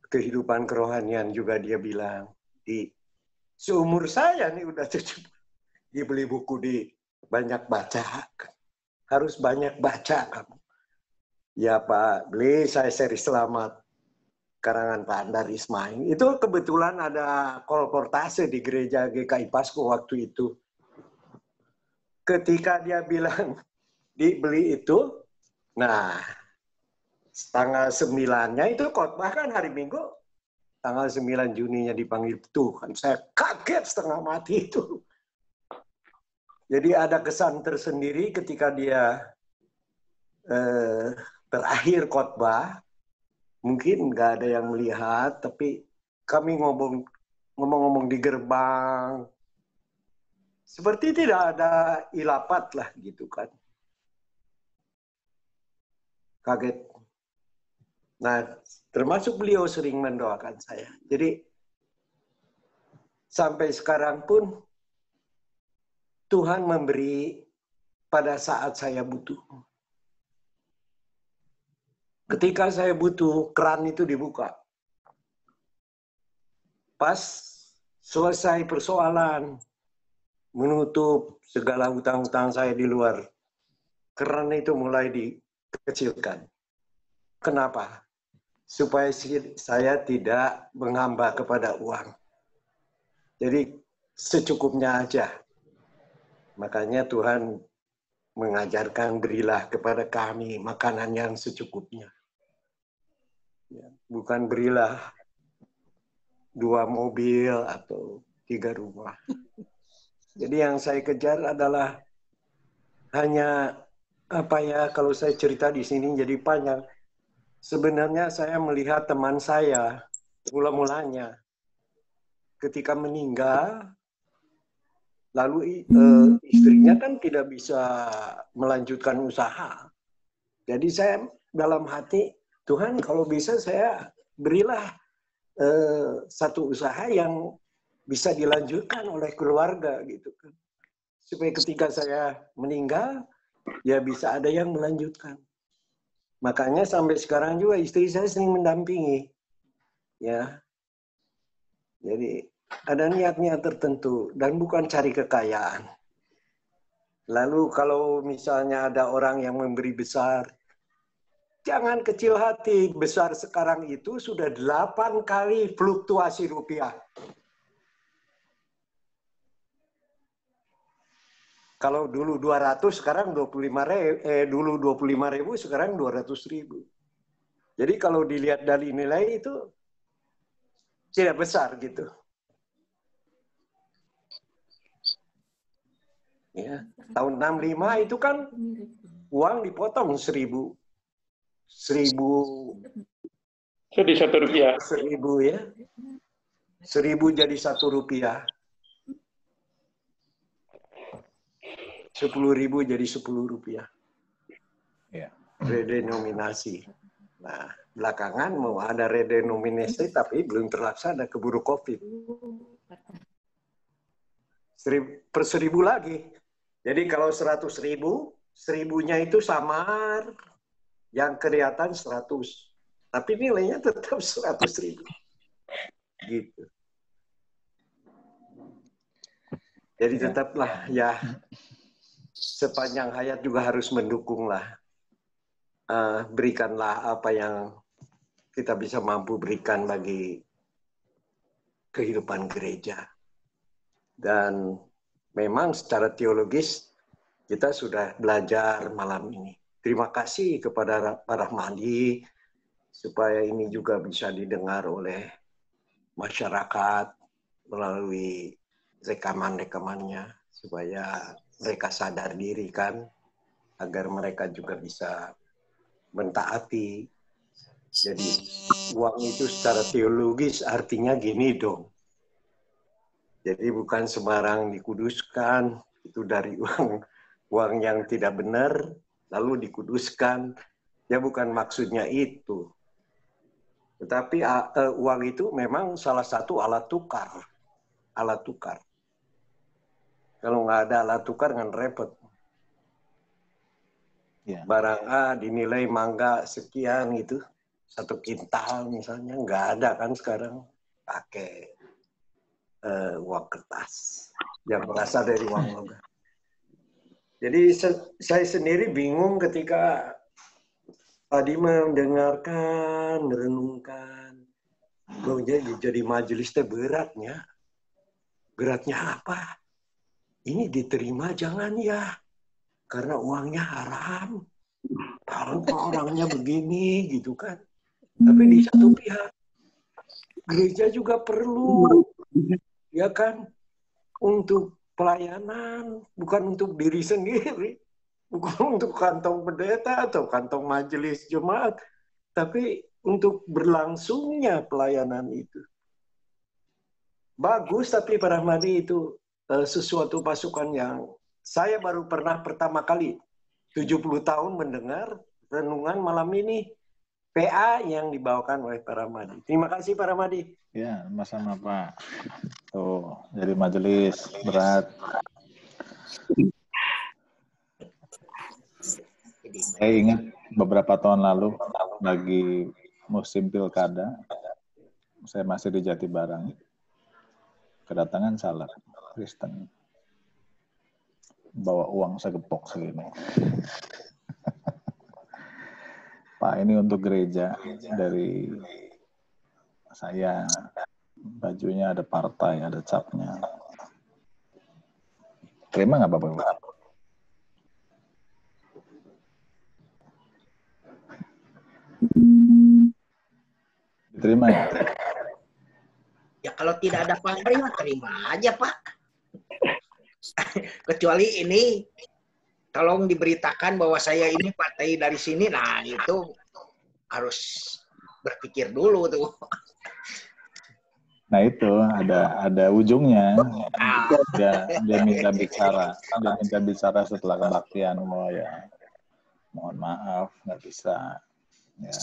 kehidupan kerohanian juga dia bilang, seumur saya nih udah cukup dibeli buku banyak baca. Harus banyak baca kamu. Ya Pak, beli saya seri Selamat karangan Pak Andar Ismail. Itu kebetulan ada kolportase di gereja GKI Pasko waktu itu. Ketika dia bilang dibeli itu, nah tanggal 9-nya itu khotbah kan hari Minggu, tanggal 9 Juninya dipanggil Tuhan. Saya kaget setengah mati itu. Jadi ada kesan tersendiri ketika dia terakhir khotbah. Mungkin nggak ada yang melihat, tapi kami ngomong-ngomong di gerbang. Seperti tidak ada ilapat lah gitu kan. Kaget. Nah, termasuk beliau sering mendoakan saya. Jadi, sampai sekarang pun, Tuhan memberi pada saat saya butuh. Ketika saya butuh, keran itu dibuka. Pas selesai persoalan, menutup segala hutang-hutang saya di luar, keran itu mulai dikecilkan. Kenapa? Supaya saya tidak menghamba kepada uang. Jadi secukupnya aja. Makanya Tuhan mengajarkan berilah kepada kami makanan yang secukupnya. Bukan berilah 2 mobil atau 3 rumah. Jadi yang saya kejar adalah hanya kalau saya cerita di sini jadi panjang. Sebenarnya saya melihat teman saya mula-mulanya ketika meninggal, lalu istrinya kan tidak bisa melanjutkan usaha. Jadi saya dalam hati, Tuhan kalau bisa saya berilah satu usaha yang bisa dilanjutkan oleh keluarga gitu kan. Supaya ketika saya meninggal, ya bisa ada yang melanjutkan. Makanya sampai sekarang juga istri saya sering mendampingi. Ya. Jadi ada niat-niat tertentu dan bukan cari kekayaan. Lalu kalau misalnya ada orang yang memberi besar, jangan kecil hati. Besar sekarang itu sudah 8 kali fluktuasi rupiah. Kalau dulu 200, sekarang 25.000, dulu 25.000, sekarang 200.000. Jadi kalau dilihat dari nilai itu tidak besar gitu. Ya, tahun 65 itu kan uang dipotong 1.000. 1.000 jadi 1 rupiah. 1.000 ya. 1.000 jadi 1 rupiah. 10.000 jadi 10 rupiah. Ya. Redenominasi. Nah, belakangan mau ada redenominasi tapi belum terlaksana keburu COVID. per 1.000 lagi. Jadi kalau 100.000, 1.000-nya itu samar, yang kelihatan 100. Tapi nilainya tetap 100.000. Gitu. Jadi tetaplah ya, sepanjang hayat juga harus mendukunglah. Berikanlah apa yang kita bisa mampu berikan bagi kehidupan gereja. Dan memang secara teologis kita sudah belajar malam ini. Terima kasih kepada Pak Rahmadi supaya ini juga bisa didengar oleh masyarakat melalui rekaman-rekamannya supaya mereka sadar diri kan, agar mereka juga bisa mentaati. Jadi uang itu secara teologis artinya gini dong. Jadi bukan sembarang dikuduskan, itu dari uang yang tidak benar, lalu dikuduskan. Ya bukan maksudnya itu. Tetapi uang itu memang salah satu alat tukar. Alat tukar. Kalau nggak ada alat tukar kan repot. Barang A dinilai mangga sekian gitu. 1 kintal misalnya. Nggak ada kan sekarang. Pakai uang kertas yang berasal dari uang logam. Jadi saya sendiri bingung ketika tadi mendengarkan, merenungkan. Jadi majelis teh beratnya. Beratnya apa? Ini diterima jangan ya. Karena uangnya haram. Kalau orangnya begini gitu kan. Tapi di satu pihak gereja juga perlu, ya kan, untuk pelayanan, bukan untuk diri sendiri, bukan untuk kantong pendeta atau kantong majelis jemaat, tapi untuk berlangsungnya pelayanan itu. Bagus, tapi Pak Rahmadi itu sesuatu masukan yang saya baru pernah pertama kali 70 tahun mendengar renungan malam ini. PA yang dibawakan oleh Pak Rahmadi. Terima kasih Pak Rahmadi. Ya, sama-sama Pak. Tuh, jadi majelis berat. Saya ingat beberapa tahun lalu lagi musim pilkada, saya masih di Jatibarang. Kedatangan caleg Kristen. Bawa uang segepok segini. Pak, ini untuk gereja dari saya, bajunya ada partai, ada capnya. Terima nggak Bapak? Diterima ya? Ya kalau tidak ada pamrih, terima aja Pak. Kecuali ini, tolong diberitakan bahwa saya ini partai dari sini, nah itu harus berpikir dulu tuh. Nah itu ada ujungnya. Dia minta bicara setelah kebaktian. Oh ya, mohon maaf nggak bisa. Ya,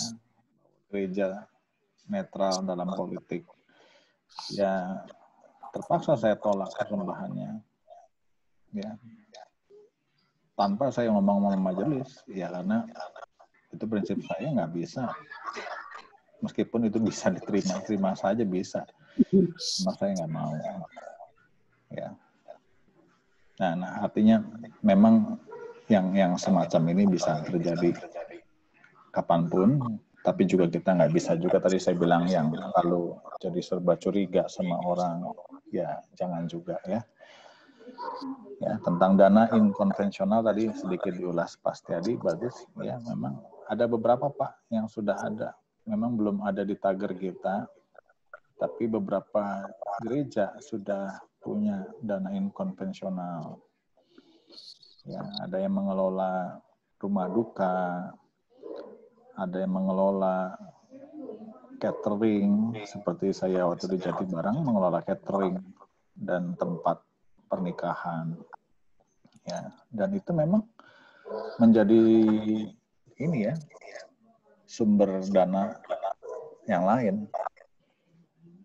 gereja netral dalam politik. Ya terpaksa saya tolak persembahannya. Ya. Tanpa saya ngomong majelis, ya karena itu prinsip saya nggak bisa. Meskipun itu bisa terima saja bisa. Cuma saya nggak mau. Ya. Nah, artinya memang yang semacam ini bisa terjadi kapanpun, tapi juga kita nggak bisa juga tadi saya bilang yang lalu jadi serba curiga sama orang, ya jangan juga ya. Ya, tentang dana inkonvensional tadi sedikit diulas Pak Setiadi, bagus. Ya, memang ada beberapa Pak yang sudah ada. Memang belum ada di tagar kita, tapi beberapa gereja sudah punya dana inkonvensional. Ya, ada yang mengelola rumah duka, ada yang mengelola catering, seperti saya waktu di Jatibarang mengelola catering dan tempat pernikahan. Ya, dan itu memang menjadi ini ya, sumber dana yang lain.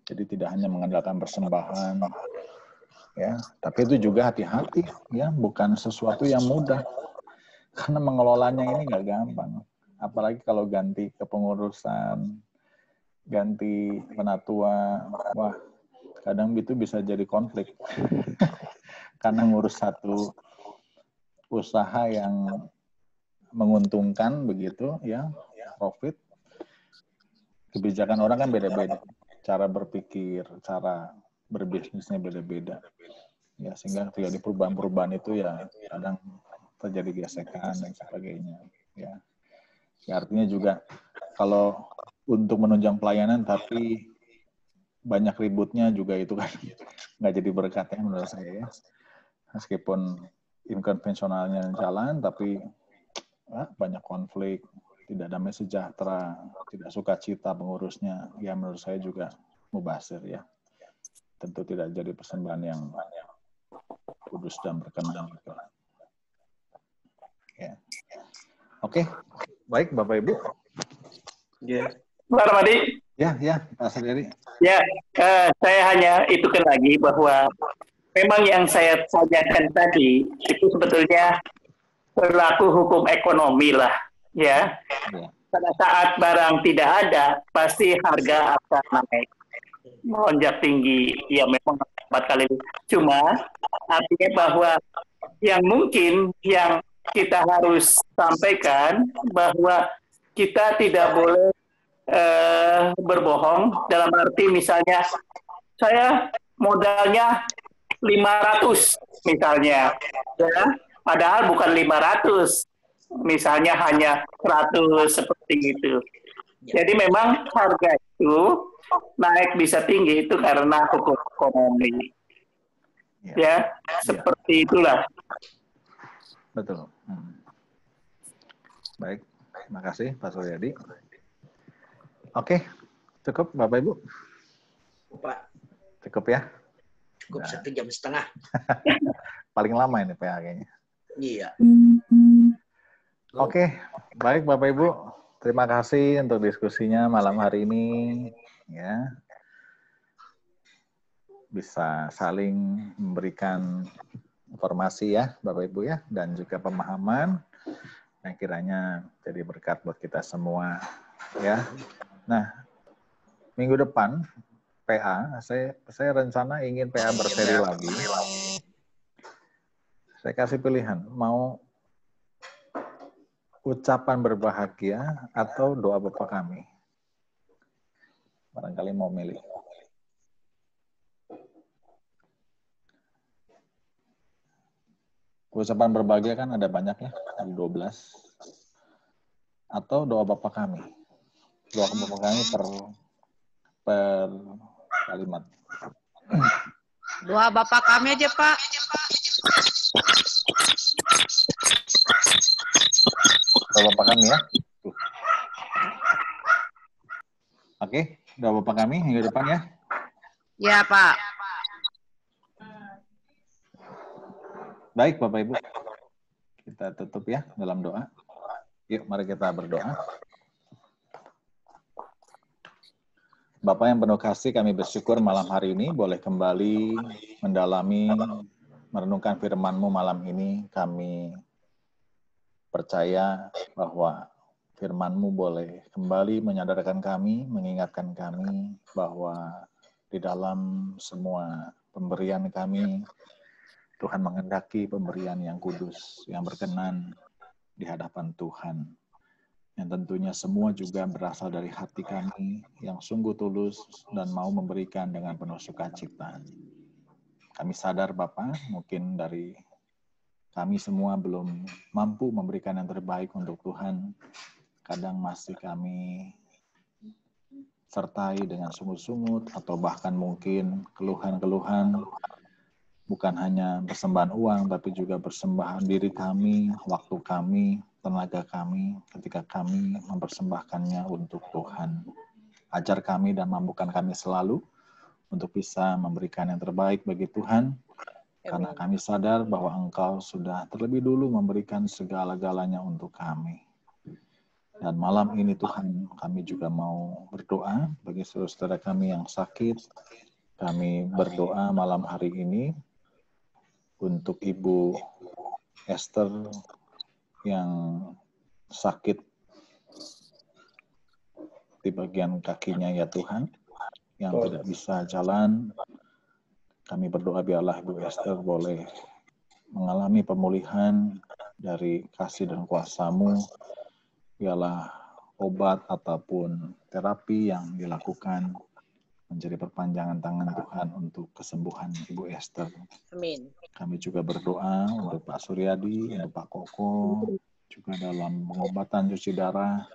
Jadi tidak hanya mengandalkan persembahan, ya. Tapi itu juga hati-hati, ya, bukan sesuatu yang mudah. Karena mengelolanya ini nggak gampang. Apalagi kalau ganti kepengurusan, ganti penatua, wah, kadang itu bisa jadi konflik. Karena ngurus satu usaha yang menguntungkan begitu, ya, profit. Kebijakan orang kan beda-beda. Cara berpikir, cara berbisnisnya beda-beda. Ya, sehingga terjadi perubahan-perubahan itu ya kadang terjadi gesekan dan sebagainya. Ya, artinya juga kalau untuk menunjang pelayanan tapi banyak ributnya juga itu kan nggak jadi berkat ya menurut saya ya. Meskipun konvensionalnya jalan tapi banyak konflik, tidak damai sejahtera, tidak sukacita pengurusnya, ya menurut saya juga mubazir ya. Tentu tidak jadi persembahan yang kudus dan berkenan. Ya. Oke, baik Bapak Ibu. Ya. Pak Ramadi. Ya, Pak Saudari. Ya, saya hanya itukan lagi bahwa memang yang saya tanyakan tadi itu sebetulnya berlaku hukum ekonomi lah, ya. Pada saat barang tidak ada, pasti harga akan naik, melonjak tinggi. Ya memang 4 kali. Cuma artinya bahwa yang mungkin yang kita harus sampaikan bahwa kita tidak boleh berbohong dalam arti misalnya saya modalnya 500 misalnya, ya, padahal bukan 500, misalnya hanya 100 seperti itu. Jadi memang harga itu naik bisa tinggi itu karena hukum ekonomi. Ya, seperti itulah. Betul. Baik, terima kasih Pak Suryadi. Oke, cukup Bapak Ibu? Pak. Cukup ya? Cukup 1,5 jam. Paling lama ini PA kayaknya. Iya. Oke, baik Bapak Ibu. Terima kasih untuk diskusinya malam hari ini. Ya, bisa saling memberikan informasi ya Bapak Ibu ya, dan juga pemahaman yang kiranya jadi berkat buat kita semua ya. Nah, minggu depan PA, saya rencana ingin PA berseri lagi. Saya kasih pilihan, mau ucapan berbahagia atau doa Bapa Kami. Barangkali mau milih. Ucapan berbahagia kan ada banyak ya, ada 12. Atau doa Bapa Kami. Doa Bapa Kami per kalimat. Doa Bapa Kami aja, Pak. Doa Bapa Kami ya. Tuh. Oke, doa Bapa Kami minggu depan ya. Ya, Pak. Baik Bapak Ibu, kita tutup ya dalam doa. Yuk mari kita berdoa. Bapa yang penuh kasih, kami bersyukur malam hari ini boleh kembali mendalami, merenungkan firman-Mu malam ini. Kami percaya bahwa firman-Mu boleh kembali menyadarkan kami, mengingatkan kami bahwa di dalam semua pemberian kami, Tuhan menghendaki pemberian yang kudus, yang berkenan di hadapan Tuhan. Yang tentunya semua juga berasal dari hati kami yang sungguh tulus dan mau memberikan dengan penuh sukacita. Kami sadar Bapa, mungkin dari kami semua belum mampu memberikan yang terbaik untuk Tuhan. Kadang masih kami sertai dengan sungut-sungut atau bahkan mungkin keluhan-keluhan. Bukan hanya persembahan uang, tapi juga persembahan diri kami, waktu kami, tenaga kami, ketika kami mempersembahkannya untuk Tuhan. Ajar kami dan mampukan kami selalu untuk bisa memberikan yang terbaik bagi Tuhan, karena kami sadar bahwa Engkau sudah terlebih dulu memberikan segala-galanya untuk kami. Dan malam ini Tuhan, kami juga mau berdoa bagi saudara-saudara kami yang sakit. Kami berdoa malam hari ini, untuk Ibu Esther yang sakit di bagian kakinya ya Tuhan, yang tidak bisa jalan. Kami berdoa biarlah Ibu Esther boleh mengalami pemulihan dari kasih dan kuasa-Mu. Biarlah obat ataupun terapi yang dilakukan menjadi perpanjangan tangan Tuhan untuk kesembuhan Ibu Esther. Amin. Kami juga berdoa untuk Pak Suryadi, untuk Pak Koko, juga dalam pengobatan cuci darah.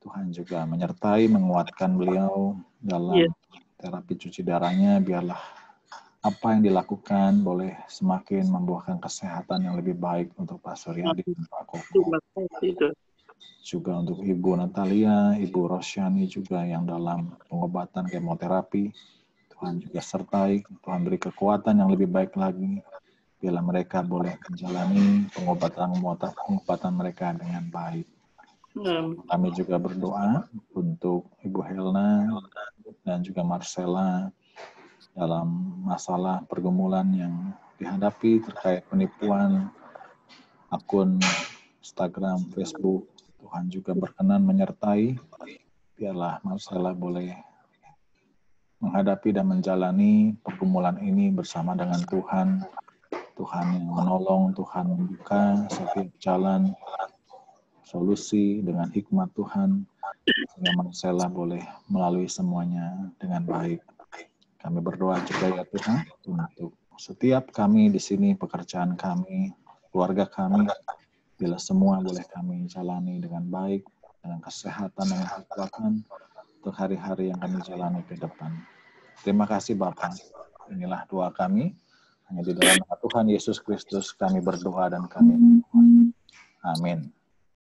Tuhan juga menyertai, menguatkan beliau dalam terapi cuci darahnya. Biarlah apa yang dilakukan boleh semakin membuahkan kesehatan yang lebih baik untuk Pak Suryadi dan Pak Koko. Juga untuk Ibu Natalia, Ibu Rosyani juga yang dalam pengobatan kemoterapi. Tuhan juga sertai, Tuhan beri kekuatan yang lebih baik lagi. Bila mereka boleh menjalani pengobatan mereka dengan baik. Kami juga berdoa untuk Ibu Helna dan juga Marcella dalam masalah pergumulan yang dihadapi terkait penipuan akun Instagram, Facebook. Tuhan juga berkenan menyertai. Biarlah Marcella boleh menghadapi dan menjalani pergumulan ini bersama dengan Tuhan. Tuhan yang menolong, Tuhan membuka setiap jalan solusi dengan hikmat Tuhan, sehingga Marcella boleh melalui semuanya dengan baik. Kami berdoa juga ya Tuhan untuk setiap kami di sini, pekerjaan kami, keluarga kami, bila semua boleh kami jalani dengan baik, dengan kesehatan, dengan kekuatan untuk hari-hari yang kami jalani ke depan. Terima kasih Bapa. Inilah doa kami. Hanya di dalam nama Tuhan Yesus Kristus kami berdoa dan kami berdoa. Amin.